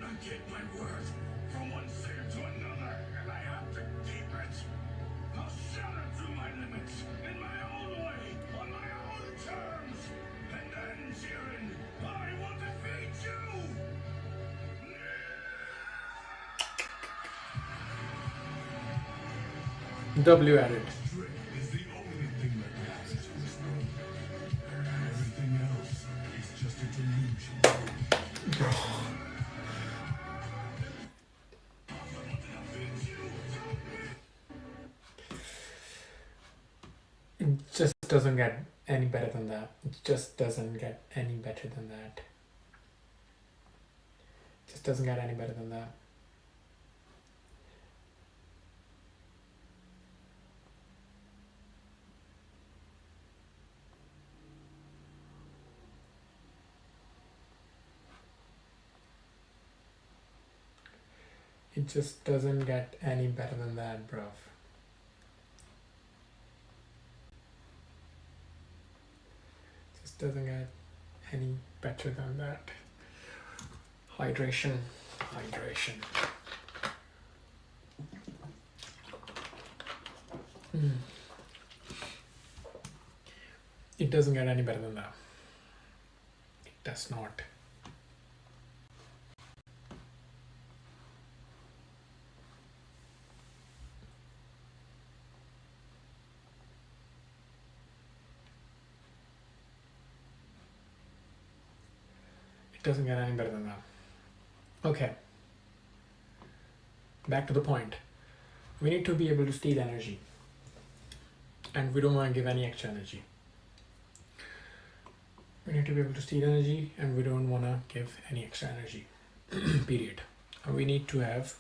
I get my word from one sayer to another, and I have to keep it. I'll shatter through my limits in my own way, on my own terms. And then, Jiren, I will defeat you! W added. Strength is the only thing that matters in this world. Everything else is just a delusion. just doesn't get any better than that. It just doesn't get any better than that. Just doesn't get any better than that. It just doesn't get any better than that, bruv. Just doesn't get any better than that. Hydration, hydration. It doesn't get any better than that. It does not. It doesn't get any better than that. Okay. Back to the point. We need to be able to steal energy. And we don't want to give any extra energy. We need to be able to steal energy and we don't want to give any extra energy. Period. And we need to have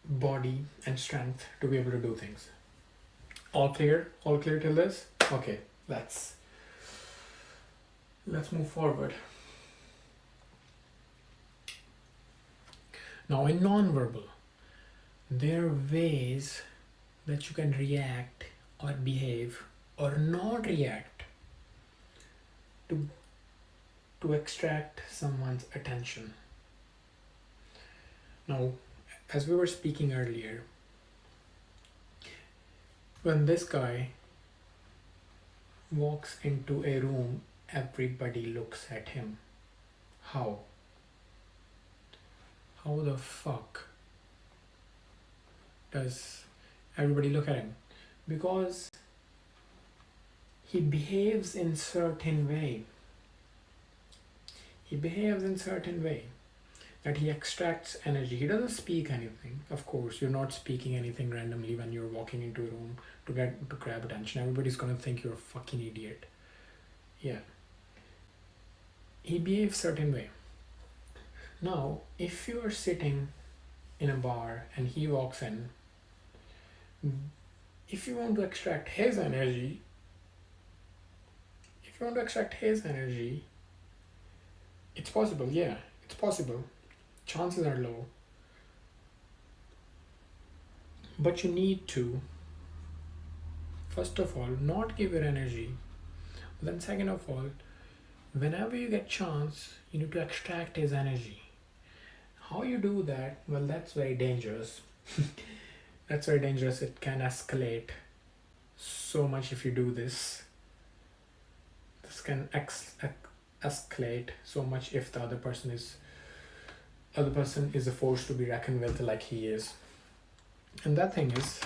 body and strength to be able to do things. All clear? All clear till this? Okay, let's move forward. Now in non-verbal, there are ways that you can react or behave or not react to extract someone's attention. Now, as we were speaking earlier, when this guy walks into a room, everybody looks at him. How? How the fuck does everybody look at him? Because he behaves in certain way. He behaves in certain way that he extracts energy. He doesn't speak anything. Of course, you're not speaking anything randomly when you're walking into a room to grab attention. Everybody's gonna think you're a fucking idiot. Yeah. He behaves certain way. Now, if you are sitting in a bar and he walks in, if you want to extract his energy, it's possible, yeah, it's possible. Chances are low. But you need to, first of all, not give your energy. Then second of all, whenever you get chance, you need to extract his energy. How you do that? Well, that's very dangerous. That's very dangerous. It can escalate so much if you do this. This can escalate so much if the other person is a force to be reckoned with, like he is. And that thing is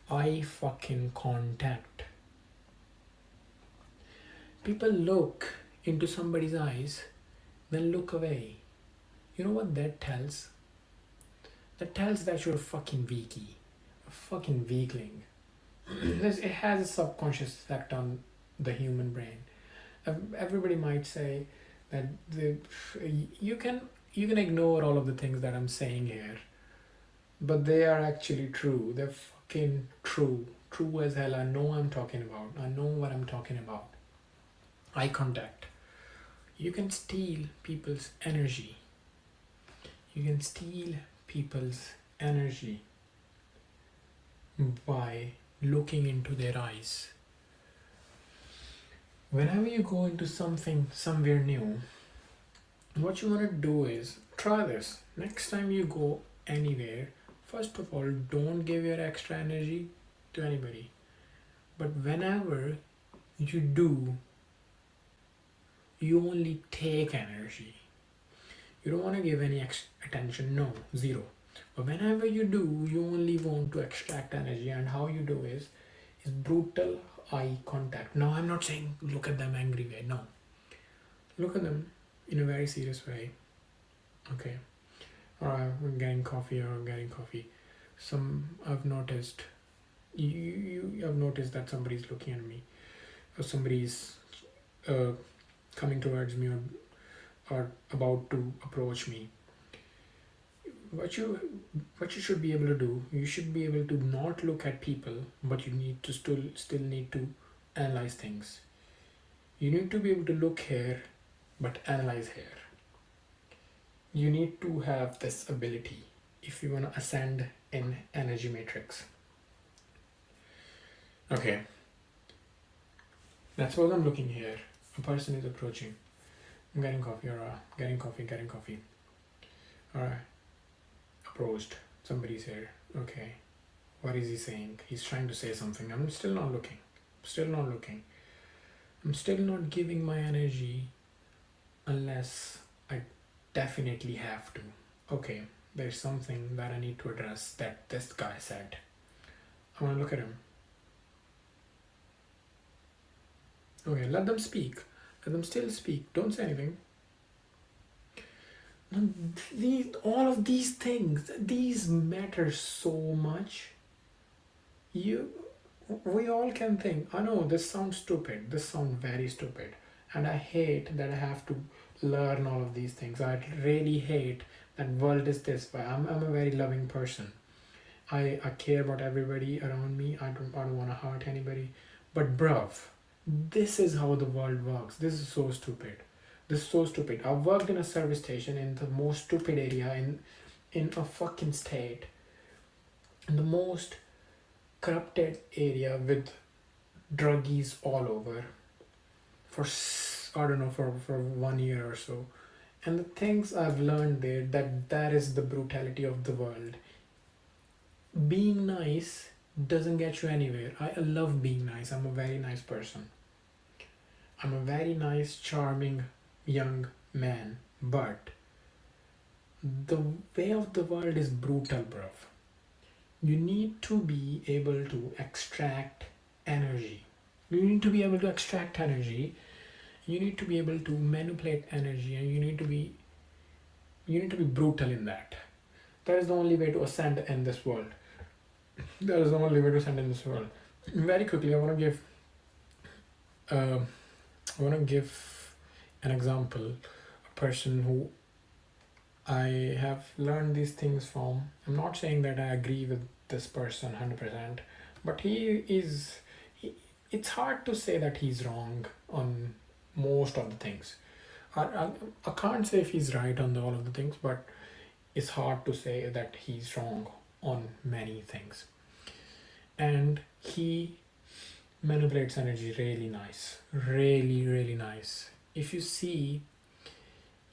eye fucking contact. People look into somebody's eyes, then look away. You know what that tells? That tells that you're a fucking weakie, a fucking weakling. It has a subconscious effect on the human brain. Everybody might say that you can ignore all of the things that I'm saying here, but they are actually true. They're fucking true. True as hell. I know what I'm talking about. I know what I'm talking about. Eye contact. You can steal people's energy. You can steal people's energy by looking into their eyes. Whenever you go into something somewhere new, what you want to do is try this. Next time you go anywhere, first of all, don't give your extra energy to anybody. But whenever you do, you only take energy. You don't want to give any attention, no, zero. But whenever you do, you only want to extract energy, and how you do is brutal eye contact. Now, I'm not saying look at them angry way, no. Look at them in a very serious way. Okay. Or I'm getting coffee I've noticed you have noticed that somebody's looking at me, or somebody's uh, coming towards me, or about to approach me. What you should be able to do, you should be able to not look at people, but you need to still need to analyze things. You need to be able to look here but analyze here. You need to have this ability if you want to ascend in energy matrix. Okay, that's what I'm looking here. A person is approaching. I'm getting coffee, or getting coffee. Alright, approached. Somebody's here. Okay, what is he saying? He's trying to say something. I'm still not looking. I'm still not giving my energy unless I definitely have to. Okay, there's something that I need to address that this guy said. I want to look at him. Okay, let them speak. Let them still speak. Don't say anything. All of these things, these matter so much. We all can think, I know this sounds stupid. This sounds very stupid. And I hate that I have to learn all of these things. I really hate that world is this way. I'm a very loving person. I care about everybody around me. I don't want to hurt anybody. But bruv, this is how the world works. This is so stupid. I've worked in a service station in the most stupid area in a fucking state. In the most corrupted area with druggies all over for 1 year or so. And the things I've learned there, that is the brutality of the world. Being nice doesn't get you anywhere. I love being nice. I'm a very nice person. I'm a very nice, charming young man. But the way of the world is brutal, bruv. You need to be able to extract energy. You need to be able to extract energy. You need to be able to manipulate energy, and you need to be brutal in that. That is the only way to ascend in this world. Very quickly, I want to give an example. A person who I have learned these things from. I'm not saying that I agree with this person 100%, but it's hard to say that he's wrong on most of the things. I can't say if he's right on all of the things, but it's hard to say that he's wrong on many things. And he manipulates energy really nice. Really nice. If you see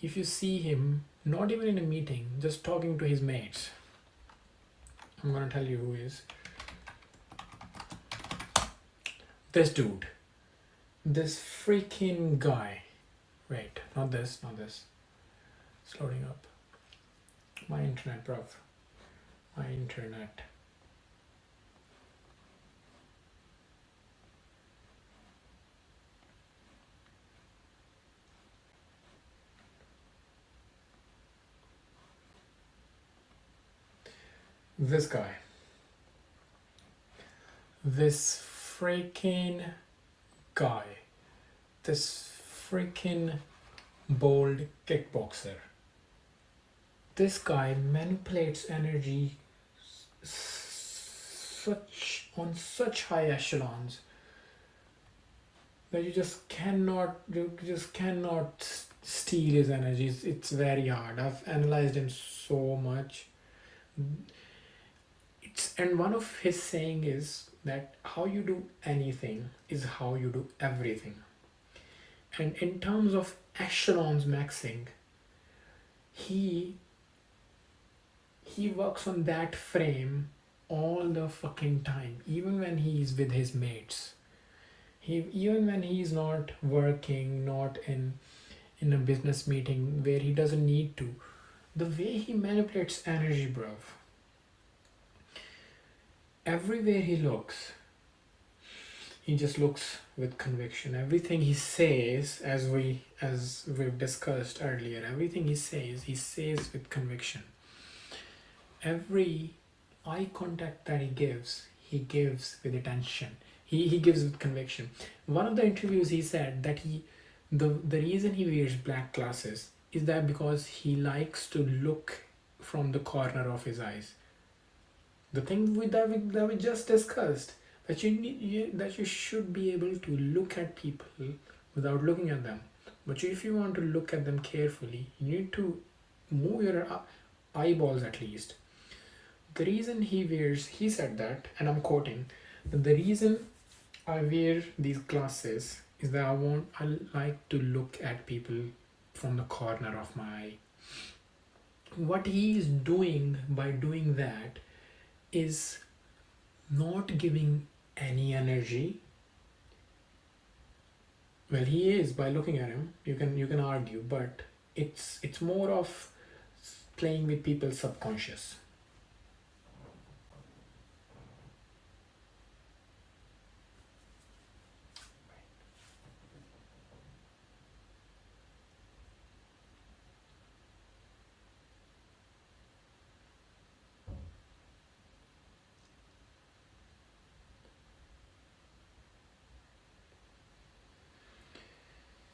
him, not even in a meeting, just talking to his mates. I'm gonna tell you who he is. This dude. This freaking guy. Wait, not this. It's loading up. My internet, bruv. My internet. This guy. This freaking guy. This freaking bold kickboxer. This guy manipulates energy on such high echelons that you just cannot steal his energy. It's very hard. I've analyzed him so much. And one of his saying is that how you do anything is how you do everything. And in terms of echelons maxing, he works on that frame all the fucking time, even when he's with his mates. Even when he's not working, not in a business meeting where he doesn't need to. The way he manipulates energy, bruv. Everywhere he looks, he just looks with conviction. Everything he says, as we've discussed earlier, everything he says with conviction. Every eye contact that he gives with attention. He gives with conviction. One of the interviews he said that the reason he wears black glasses is that because he likes to look from the corner of his eyes. The thing that we just discussed, that that you should be able to look at people without looking at them. But if you want to look at them carefully, you need to move your eyeballs at least. The reason he said that, and I'm quoting, that the reason I wear these glasses is that I like to look at people from the corner of my eye. What he is doing by doing that is not giving any energy. Well, he is by looking at him. You can argue, but it's more of playing with people's subconscious.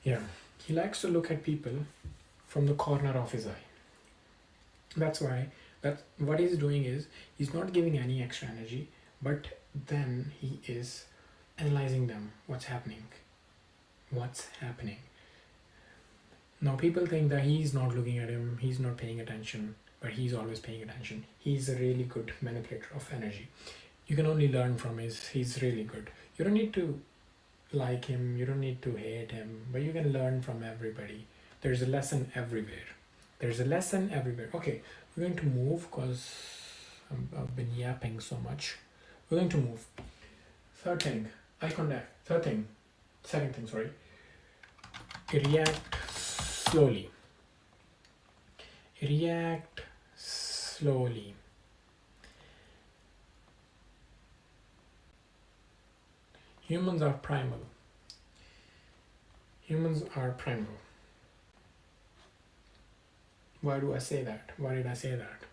Yeah, he likes to look at people from the corner of his eye. That's why what he's doing is he's not giving any extra energy, but then he is analyzing them. What's happening? Now people think that he's not looking at him, he's not paying attention, but he's always paying attention. He's a really good manipulator of energy. You can only learn from he's really good. You don't need to like him, you don't need to hate him, but you can learn from everybody. There's a lesson everywhere. Okay, we're going to move because I've been yapping so much. We're going to move. Third thing, eye contact. Second thing, sorry. React slowly. Humans are primal. Why do I say that? Why did I say that?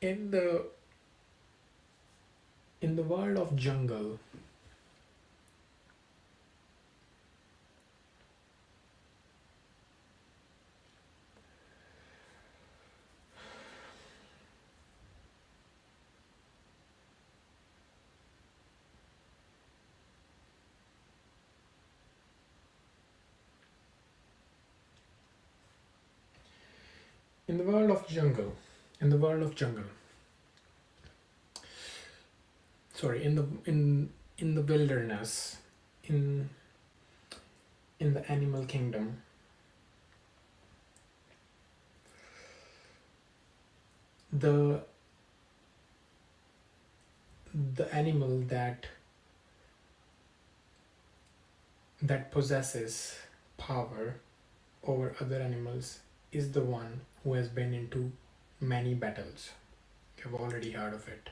In the world of jungle, in the world of jungle, sorry, in the wilderness, in the animal kingdom, the animal that possesses power over other animals is the one who has been into many battles. You've already heard of it.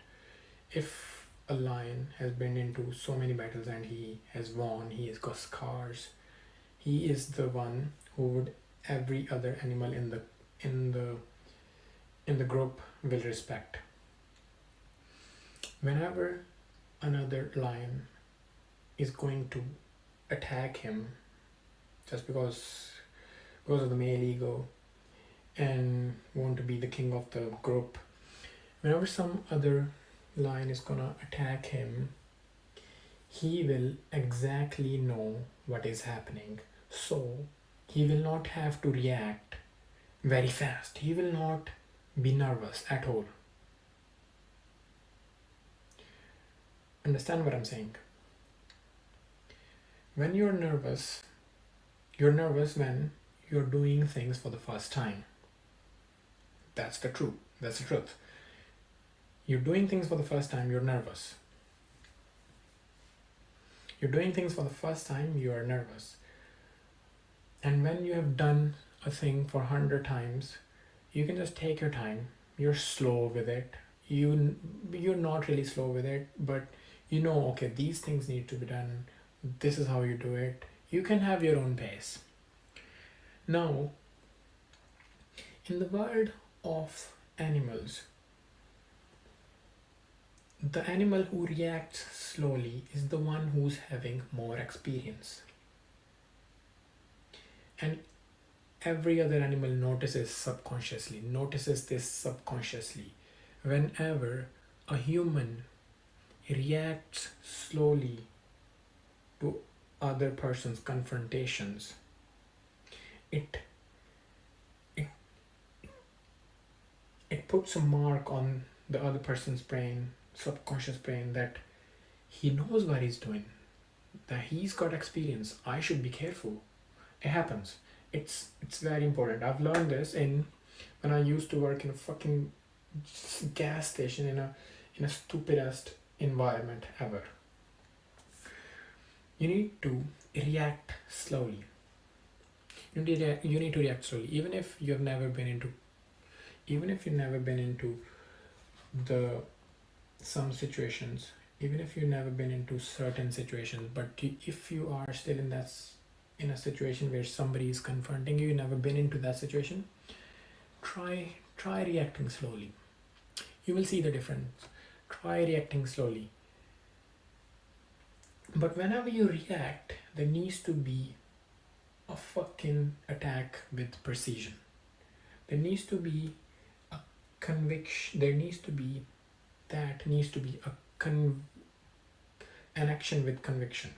If a lion has been into so many battles and he has won, he has got scars, he is the one who would every other animal in the group will respect. Whenever another lion is going to attack him just because of the male ego and want to be the king of the group, whenever some other lion is gonna attack him, he will exactly know what is happening, so he will not have to react very fast. He will not be nervous at all. Understand what I'm saying? When you're nervous when you're doing things for the first time. That's the truth. You're doing things for the first time, you're nervous. You're doing things for the first time, you are nervous. And when you have done a thing for 100 times, you can just take your time. You're slow with it. You're not really slow with it, but You know, okay, these things need to be done, this is how you do it. You can have your own pace. Now, in the world of animals, the animal who reacts slowly is the one who's having more experience. And every other animal notices this subconsciously. Whenever a human reacts slowly to other person's confrontations, it it it puts a mark on the other person's brain, subconscious brain, that he knows what he's doing, that he's got experience. I should be careful. It happens. It's very important. I've learned this in when I used to work in a fucking gas station in a stupidest environment ever. You need to react slowly. You need to react slowly, even if you've never been into the some situations, even if you've never been into certain situations, but if you are still in a situation where somebody is confronting you, you've never been into that situation, try reacting slowly. You will see the difference. Try reacting slowly. But whenever you react, there needs to be a fucking attack with precision. There needs to be a conviction. There needs to be an action with conviction.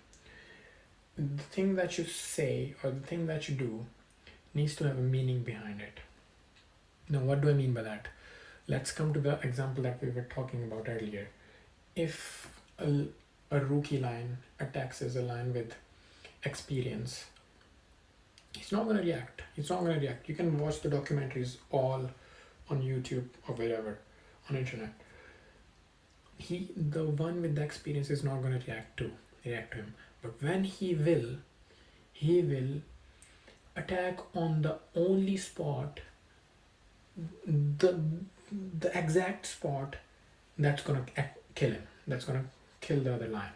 The thing that you say or the thing that you do needs to have a meaning behind it. Now, what do I mean by that? Let's come to the example that we were talking about earlier. If a rookie lion attacks as a lion with experience, he's not going to react. You can watch the documentaries all on YouTube or wherever on internet. The one with the experience is not going to react to him. But when he will attack on the only spot, the exact spot that's going to kill him, that's going to kill the other lion,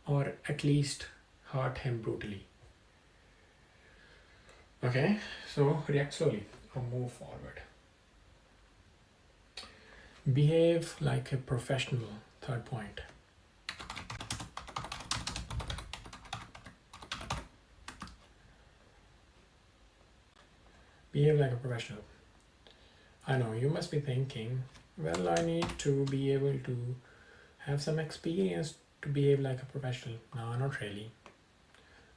or at least hurt him brutally. Okay, so react slowly or move forward. Behave like a professional. Third point. Behave like a professional. I know you must be thinking, well, I need to be able to have some experience to behave like a professional. No, not really.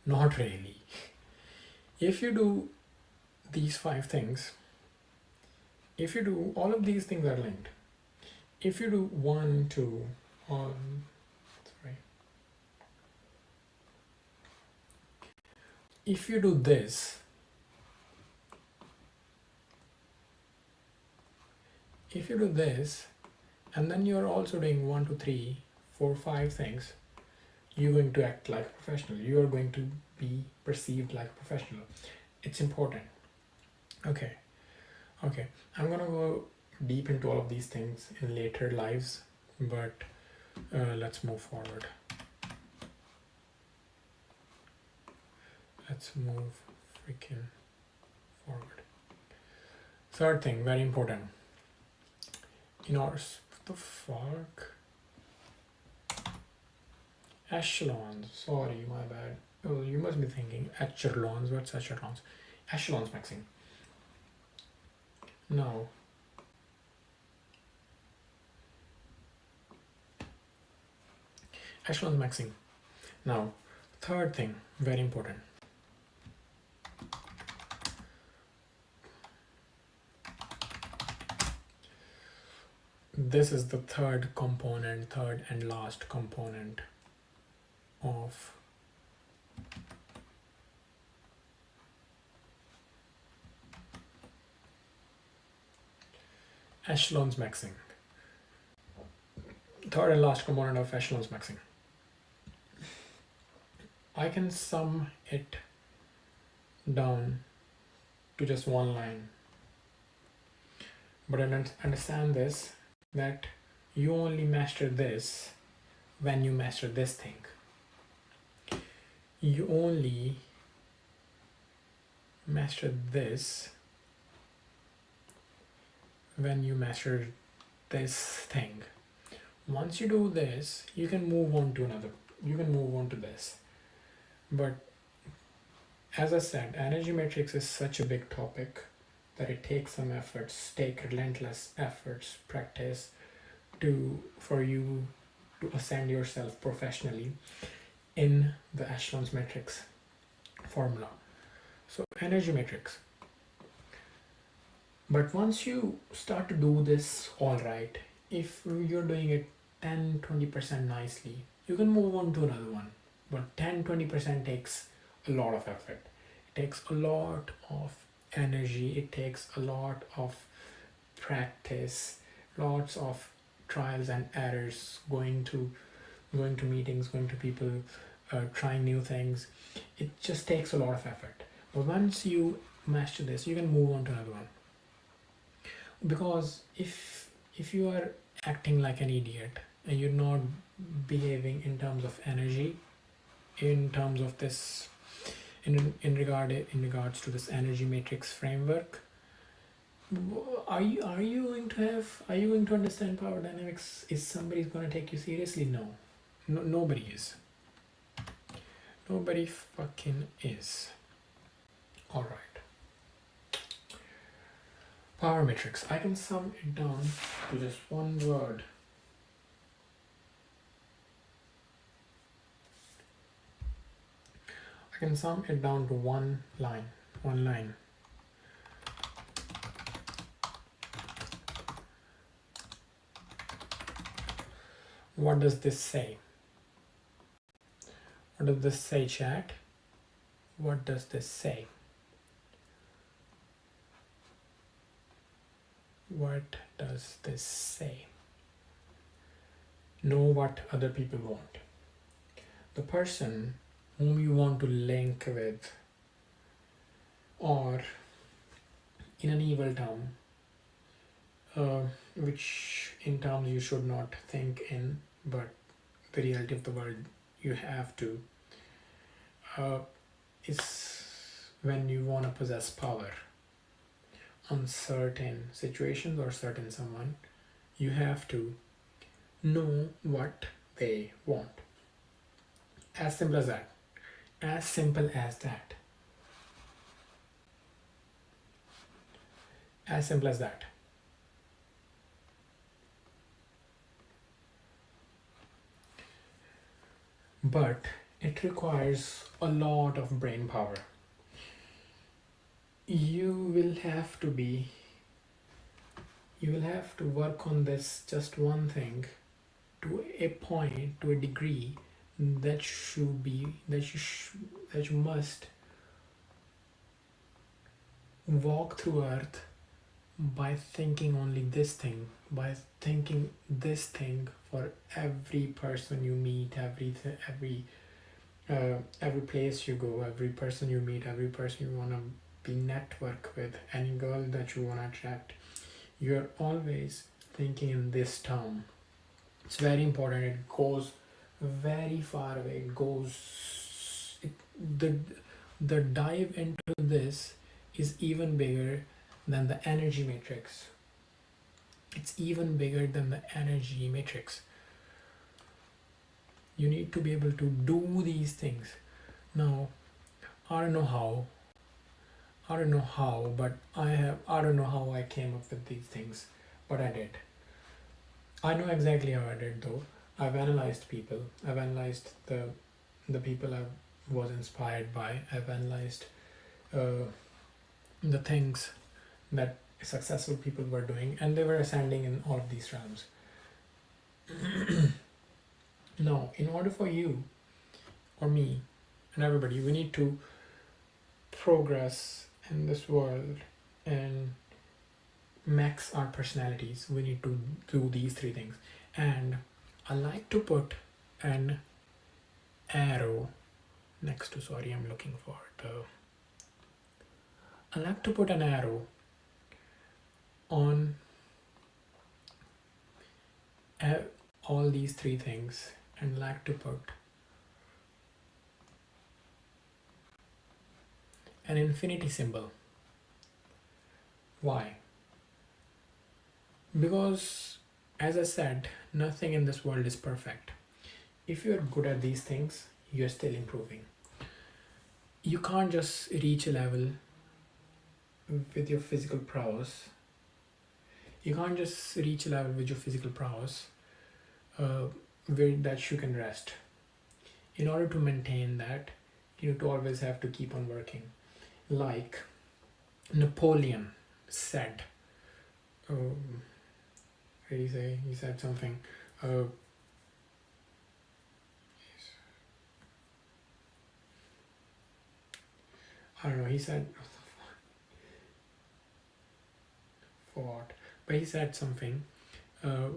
Not really. If you do these 5 things, if you do all of these things are linked. If you do 1, 2, if you do this, and then you're also doing 1, 2, 3, 4, 5 things, you're going to act like a professional. You are going to be perceived like a professional. It's important. Okay. I'm gonna go deep into all of these things in later lives, but let's move forward. Let's move freaking forward. Third thing, very important. What the fuck? Echelons. Sorry, my bad. Oh, you must be thinking echelons. What's echelons? Echelons maxing. Now, echelons maxing. Now, third thing, very important. This is the third and last component of echelons maxing. Third and last component of echelons maxing. I can sum it down to just one line. But understand this, that you only master this when you master this thing. You only master this when you master this thing. Once you do this, you can move on to another, you can move on to this. But as I said, energy matrix is such a big topic that it takes some efforts, take relentless efforts, practice for you to ascend yourself professionally in the Echelons matrix formula. So energy matrix. But once you start to do this all right, if you're doing it 10-20% nicely, you can move on to another one. But 10-20% takes a lot of effort. It takes a lot of energy. It takes a lot of practice, lots of trials and errors, going to meetings, going to people, trying new things. It just takes a lot of effort. But once you master this, you can move on to another one. Because if you are acting like an idiot and you're not behaving in terms of energy, in terms of this, in regards to this energy matrix framework, are you going to understand power dynamics? Is somebody going to take you seriously? No, nobody is. Nobody fucking is. All right. Power matrix. I can sum it down to just one word. I can sum it down to one line. One line. What does this say? What does this say, chat? What does this say? What does this say? Know what other people want. The person whom you want to link with, or in an evil term, which in terms you should not think in, but the reality of the world you have to, is when you want to possess power on certain situations or certain someone, you have to know what they want. As simple as that. As simple as that. As simple as that. But it requires a lot of brain power. You will have to work on this just one thing to a point, to a degree that you must walk through earth by thinking only this thing, by thinking this thing for every person you meet, every place you go, every person you meet, every person you want to be network with, any girl that you want to attract. You're always thinking in this term. It's very important. It goes very far away. The dive into this is even bigger than the energy matrix. It's even bigger than the energy matrix. You need to be able to do these things. Now, I don't know how, but I don't know how I came up with these things, but I did. I know exactly how I did though. I've analyzed people. I've analyzed the people I was inspired by. I've analyzed the things that successful people were doing, and they were ascending in all of these realms. Now, in order for you or me and everybody, we need to progress in this world and max our personalities. We need to do these three things. And I like to put an arrow next to, sorry, I'm looking for it. I like to put an arrow on have all these three things and like to put an infinity symbol. Why? Because, as I said, nothing in this world is perfect. If you're good at these things, you're still improving. You can't just reach a level with your physical prowess. You can't just reach a level with your physical prowess where that you can rest. In order to maintain that, you need to always have to keep on working. Like Napoleon said, what did he say? He said something. I don't know. He said for what? But he said something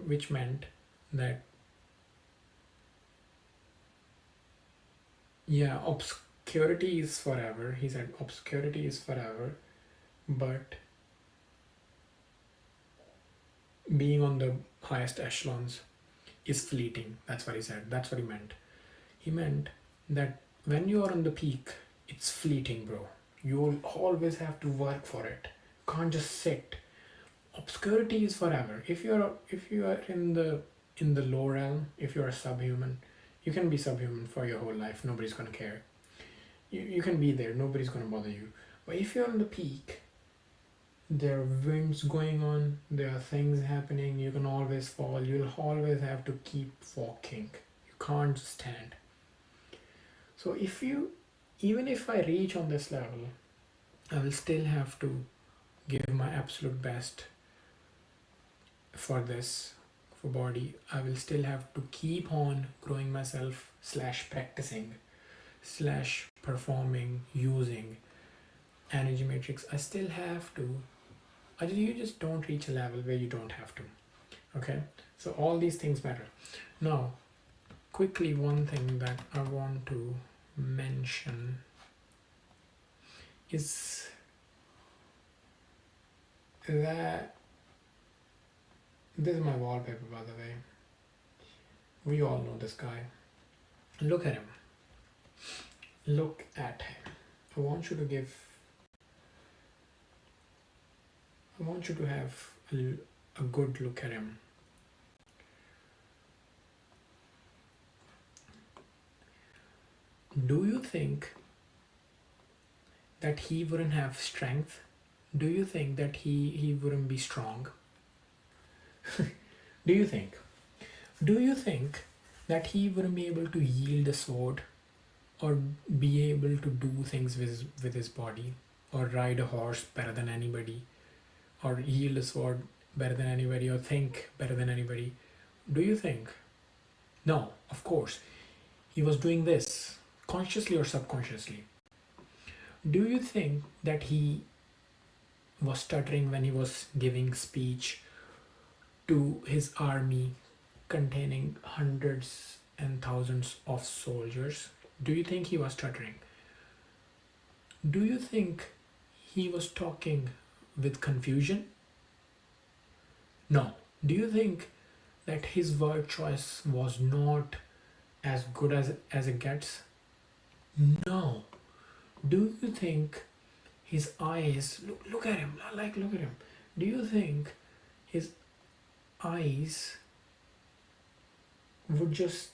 which meant that obscurity is forever. He said obscurity is forever, but being on the highest echelons is fleeting. That's what he said. That's what he meant. He meant that when you are on the peak, it's fleeting, bro. You'll always have to work for it. You can't just sit. Obscurity is forever. If you are in the low realm, if you're a subhuman, you can be subhuman for your whole life. Nobody's gonna care. You can be there. Nobody's gonna bother you. But if you're on the peak, there are winds going on. There are things happening. You can always fall. You'll always have to keep walking. You can't stand. So even if I reach on this level, I will still have to give my absolute best for this, for body. I will still have to keep on growing myself / practicing / performing, using energy matrix. I still have to. You just don't reach a level where you don't have to. Okay, so all these things matter. Now, quickly, one thing that I want to mention is that this is my wallpaper, by the way. We all know this guy. Look at him. Look at him. I want you to have a good look at him. Do you think that he wouldn't have strength? Do you think that he wouldn't be strong? Do you think that he wouldn't be able to yield a sword, or be able to do things with his body, or ride a horse better than anybody, or yield a sword better than anybody, or think better than anybody? Do you think? No, of course. He was doing this consciously or subconsciously. Do you think that he was stuttering when he was giving speech to his army containing hundreds and thousands of soldiers? Do you think he was stuttering? Do you think he was talking with confusion? No. Do you think that his word choice was not as good as it gets? No. Do you think his eyes, look at him, look at him. Do you think his eyes would just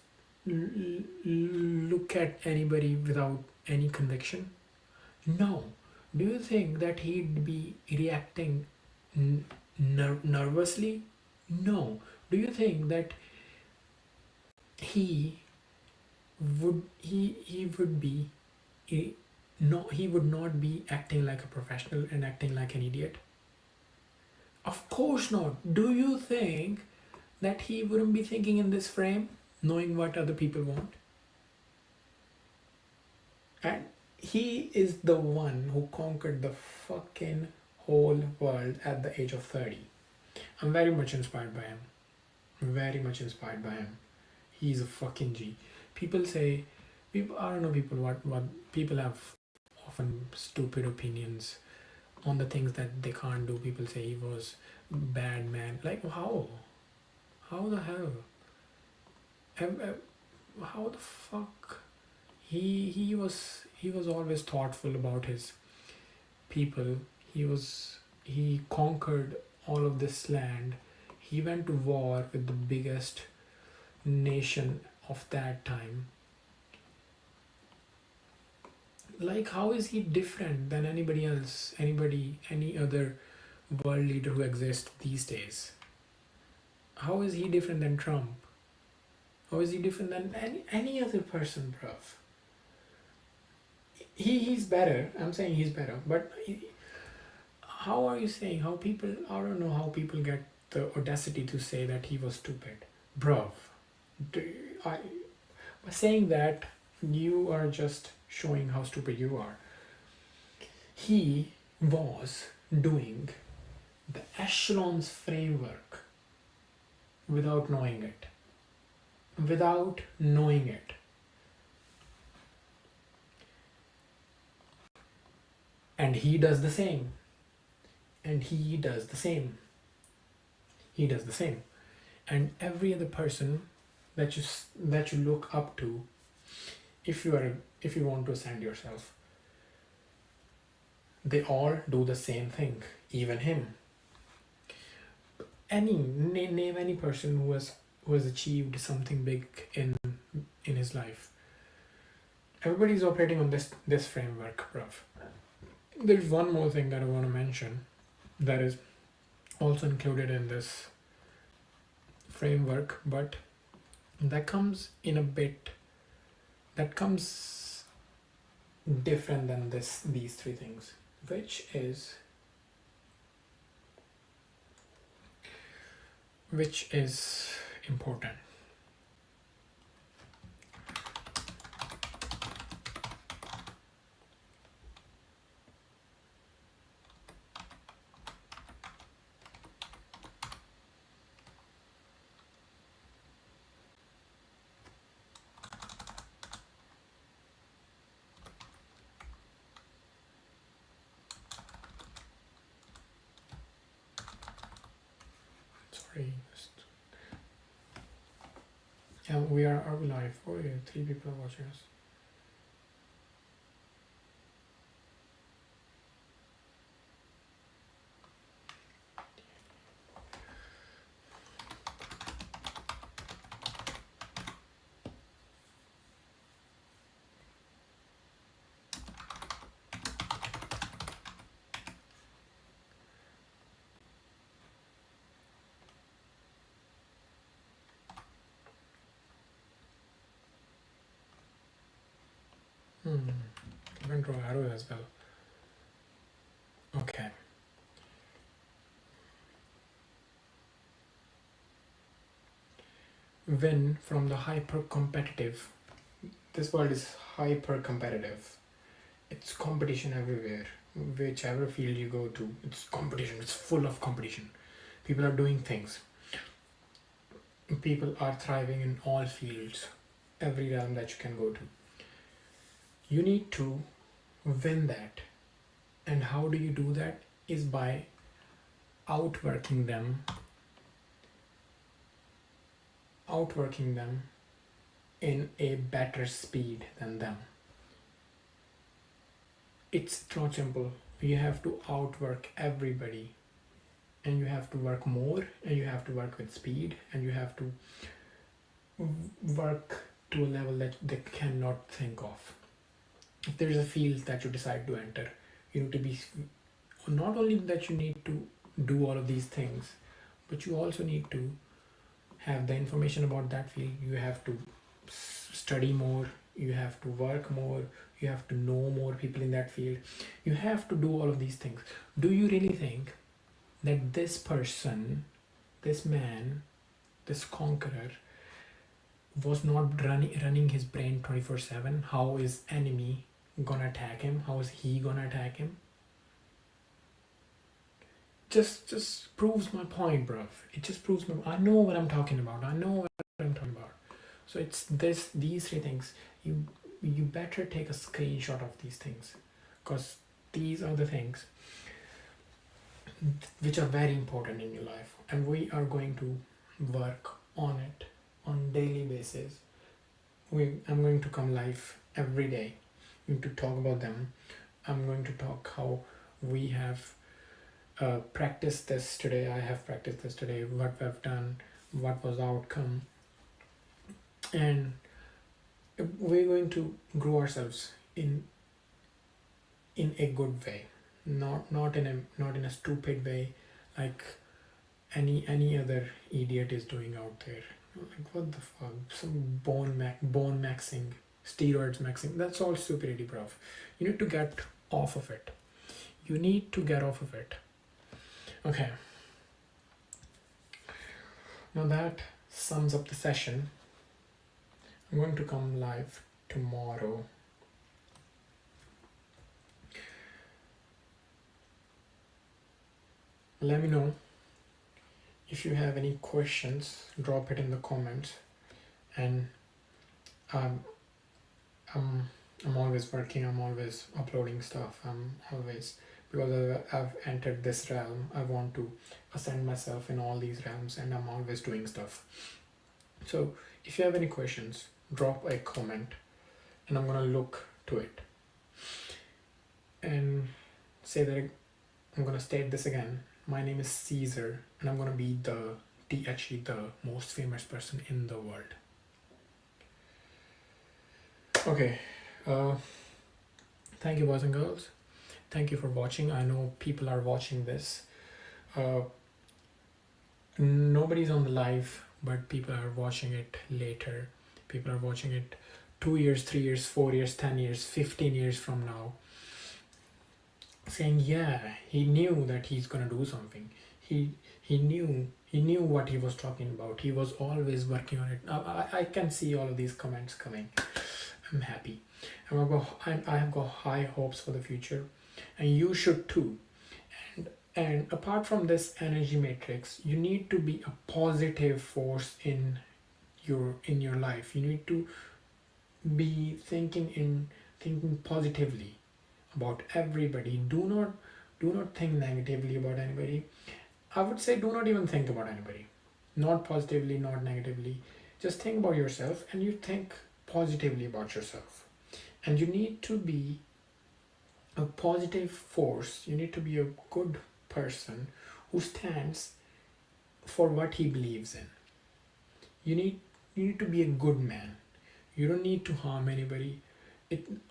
look at anybody without any conviction? No. Do you think that he'd be reacting nervously? No. Do you think that he would be no, he would not be acting like a professional and acting like an idiot? Of course not. Do you think that he wouldn't be thinking in this frame, knowing what other people want? And he is the one who conquered the fucking whole world at the age of 30. I'm very much inspired by him. Very much inspired by him. He's a fucking G. People say, I don't know what people have often stupid opinions on the things that they can't do. People say he was bad man. Like, how? How the hell? How the fuck? He was always thoughtful about his people. He conquered all of this land. He went to war with the biggest nation of that time. Like, how is he different than anybody else, any other world leader who exists these days? How is he different than Trump? How is he different than any other person, bruv? He's better. I'm saying he's better, but how are you saying how people? I don't know how people get the audacity to say that he was stupid, bruv. I by saying that, you are just showing how stupid you are. He was doing the Echelons framework without knowing it. Without knowing it. And he does the same. And he does the same. He does the same. And every other person that you look up to, if you want to ascend yourself, they all do the same thing. Even him. Name any person who has achieved something big in his life. Everybody's operating on this framework, bruv. There's one more thing that I want to mention that is also included in this framework, but that comes different than these three things, which is important. Sorry. Yeah, are we live? Oh yeah, 3 people are watching us. I can draw arrows as well. Okay. Win from the hyper competitive. This world is hyper competitive. It's competition everywhere. Whichever field you go to, it's competition. It's full of competition. People are doing things. People are thriving in all fields, every realm that you can go to. You need to win that. And how do you do that? Is by outworking them in a better speed than them. It's not simple. You have to outwork everybody, and you have to work more, and you have to work with speed, and you have to work to a level that they cannot think of. If there is a field that you decide to enter, you need to be, not only that you need to do all of these things, but you also need to have the information about that field. You have to study more, you have to work more, you have to know more people in that field. You have to do all of these things. Do you really think that this person, this man, this conqueror was not running his brain 24/7? How is enemy gonna attack him? How is he gonna attack him? Just proves my point, bruv. It just proves I know what I'm talking about. So it's these three things. You better take a screenshot of these things, because these are the things which are very important in your life, and we are going to work on it on daily basis. I'm going to come live every day. I'm going to talk about them. I'm going to talk how we have practiced this today. I have practiced this today. What we've done, what was the outcome, and we're going to grow ourselves in a good way, not in a stupid way, like any other idiot is doing out there. Like, what the fuck? Some bone maxing, steroids maxing. That's all stupidity, bro. You need to get off of it. You need to get off of it. Okay. Now that sums up the session. I'm going to come live tomorrow. Let me know if you have any questions. Drop it in the comments, and I'm always working. I'm always uploading stuff. I'm always, because I've entered this realm, I want to ascend myself in all these realms, and I'm always doing stuff. So if you have any questions, drop a comment, and I'm gonna look to it. And say that I'm gonna state this again. My name is Caesar, and I'm gonna be actually the most famous person in the world. Okay. Thank you, boys and girls. Thank you for watching. I know people are watching this. Nobody's on the live, but people are watching it later. People are watching it 2 years, 3 years, 4 years, 10 years, 15 years from now, saying, yeah, he knew that he's gonna do something. He knew what he was talking about. He was always working on it. I can see all of these comments coming. I'm happy. I have got high hopes for the future, and you should too. And apart from this energy matrix, you need to be a positive force in your life. You need to be thinking positively about everybody. Do not think negatively about anybody. I would say do not even think about anybody. Not positively, not negatively. Just think about yourself, and you think positively about yourself. And you need to be a positive force. You need to be a good person who stands for what he believes in. You need to be a good man. You don't need to harm anybody.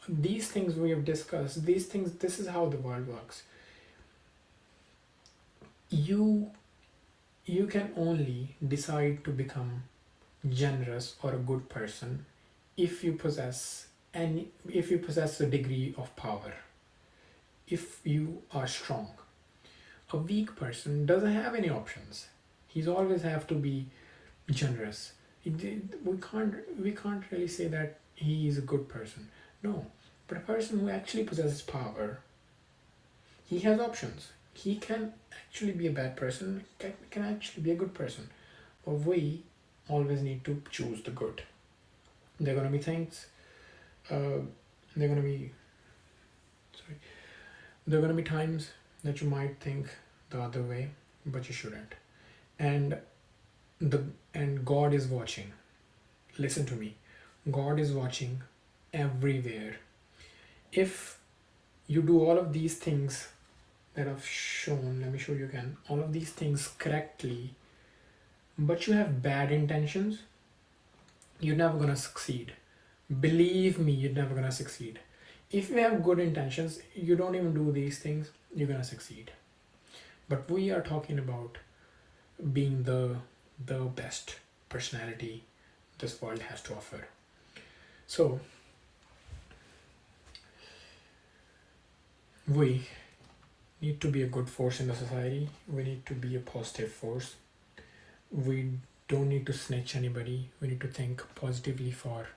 These things we have discussed, this is how the world works. You can only decide to become generous or a good person if you possess a degree of power, if you are strong. A weak person doesn't have any options. He's always have to be generous. We can't really say that he is a good person. No, but a person who actually possesses power, he has options. He can actually be a bad person, can actually be a good person. But we always need to choose the good. There are gonna be things. There are gonna be times that you might think the other way, but you shouldn't. And God is watching. Listen to me. God is watching everywhere. If you do all of these things that I've shown, let me show you again, all of these things correctly, but you have bad intentions, you're never gonna succeed. Believe me, you're never gonna succeed. If you have good intentions, you don't even do these things, you're gonna succeed. But we are talking about being the best personality this world has to offer. So we need to be a good force in the society. We need to be a positive force. We don't need to snitch anybody. We need to think positively for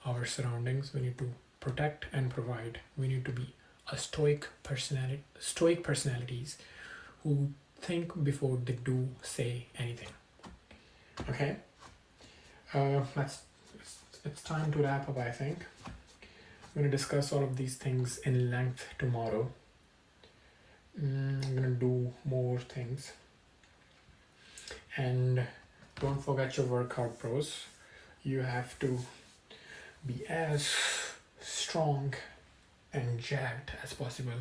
our surroundings. We need to protect and provide. We need to be a stoic personalities who think before they do say anything. Okay, it's time to wrap up. I think I'm going to discuss all of these things in length tomorrow. I'm going to do more things, and don't forget your workout pros. You have to be as strong and jacked as possible.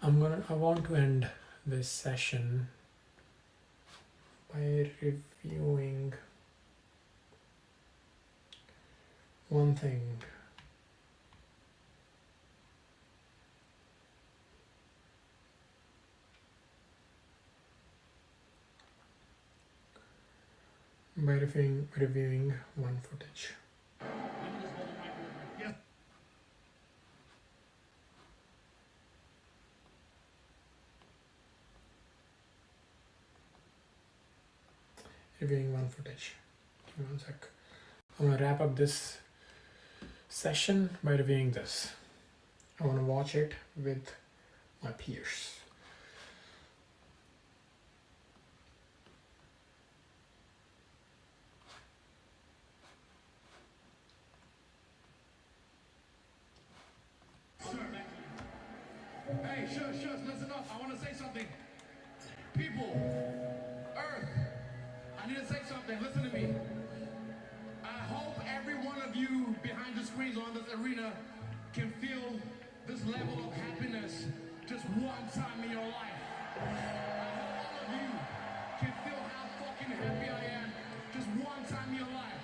I want to end this session by reviewing one thing. By reviewing one footage. Reviewing one footage. Give me one sec. I'm gonna wrap up this session by reviewing this. I wanna watch it with my peers. Hey, shush, listen up. I want to say something. People, Earth, I need to say something. Listen to me. I hope every one of you behind the screens on this arena can feel this level of happiness just one time in your life. I hope all of you can feel how fucking happy I am just one time in your life.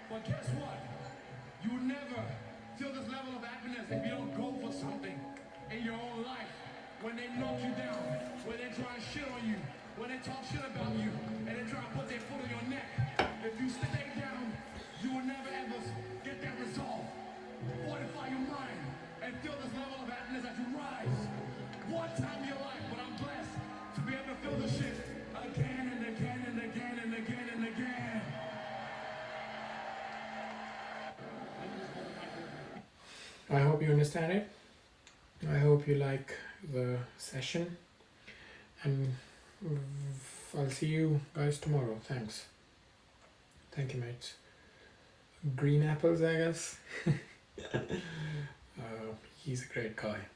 But guess what? You will never feel this level of happiness if you don't go for something in your own life. When they knock you down, when they try and shit on you, when they talk shit about you, and they try and put their foot on your neck, if you stay down, you will never ever get that resolve. Fortify your mind and feel this level of happiness as you rise. One time in your life, but I'm blessed to be able to feel this shit again and again and again and again and again. I hope you understand it. I hope you like the session, and I'll see you guys tomorrow. Thanks. Thank you, mates. Green apples, I guess. He's a great guy.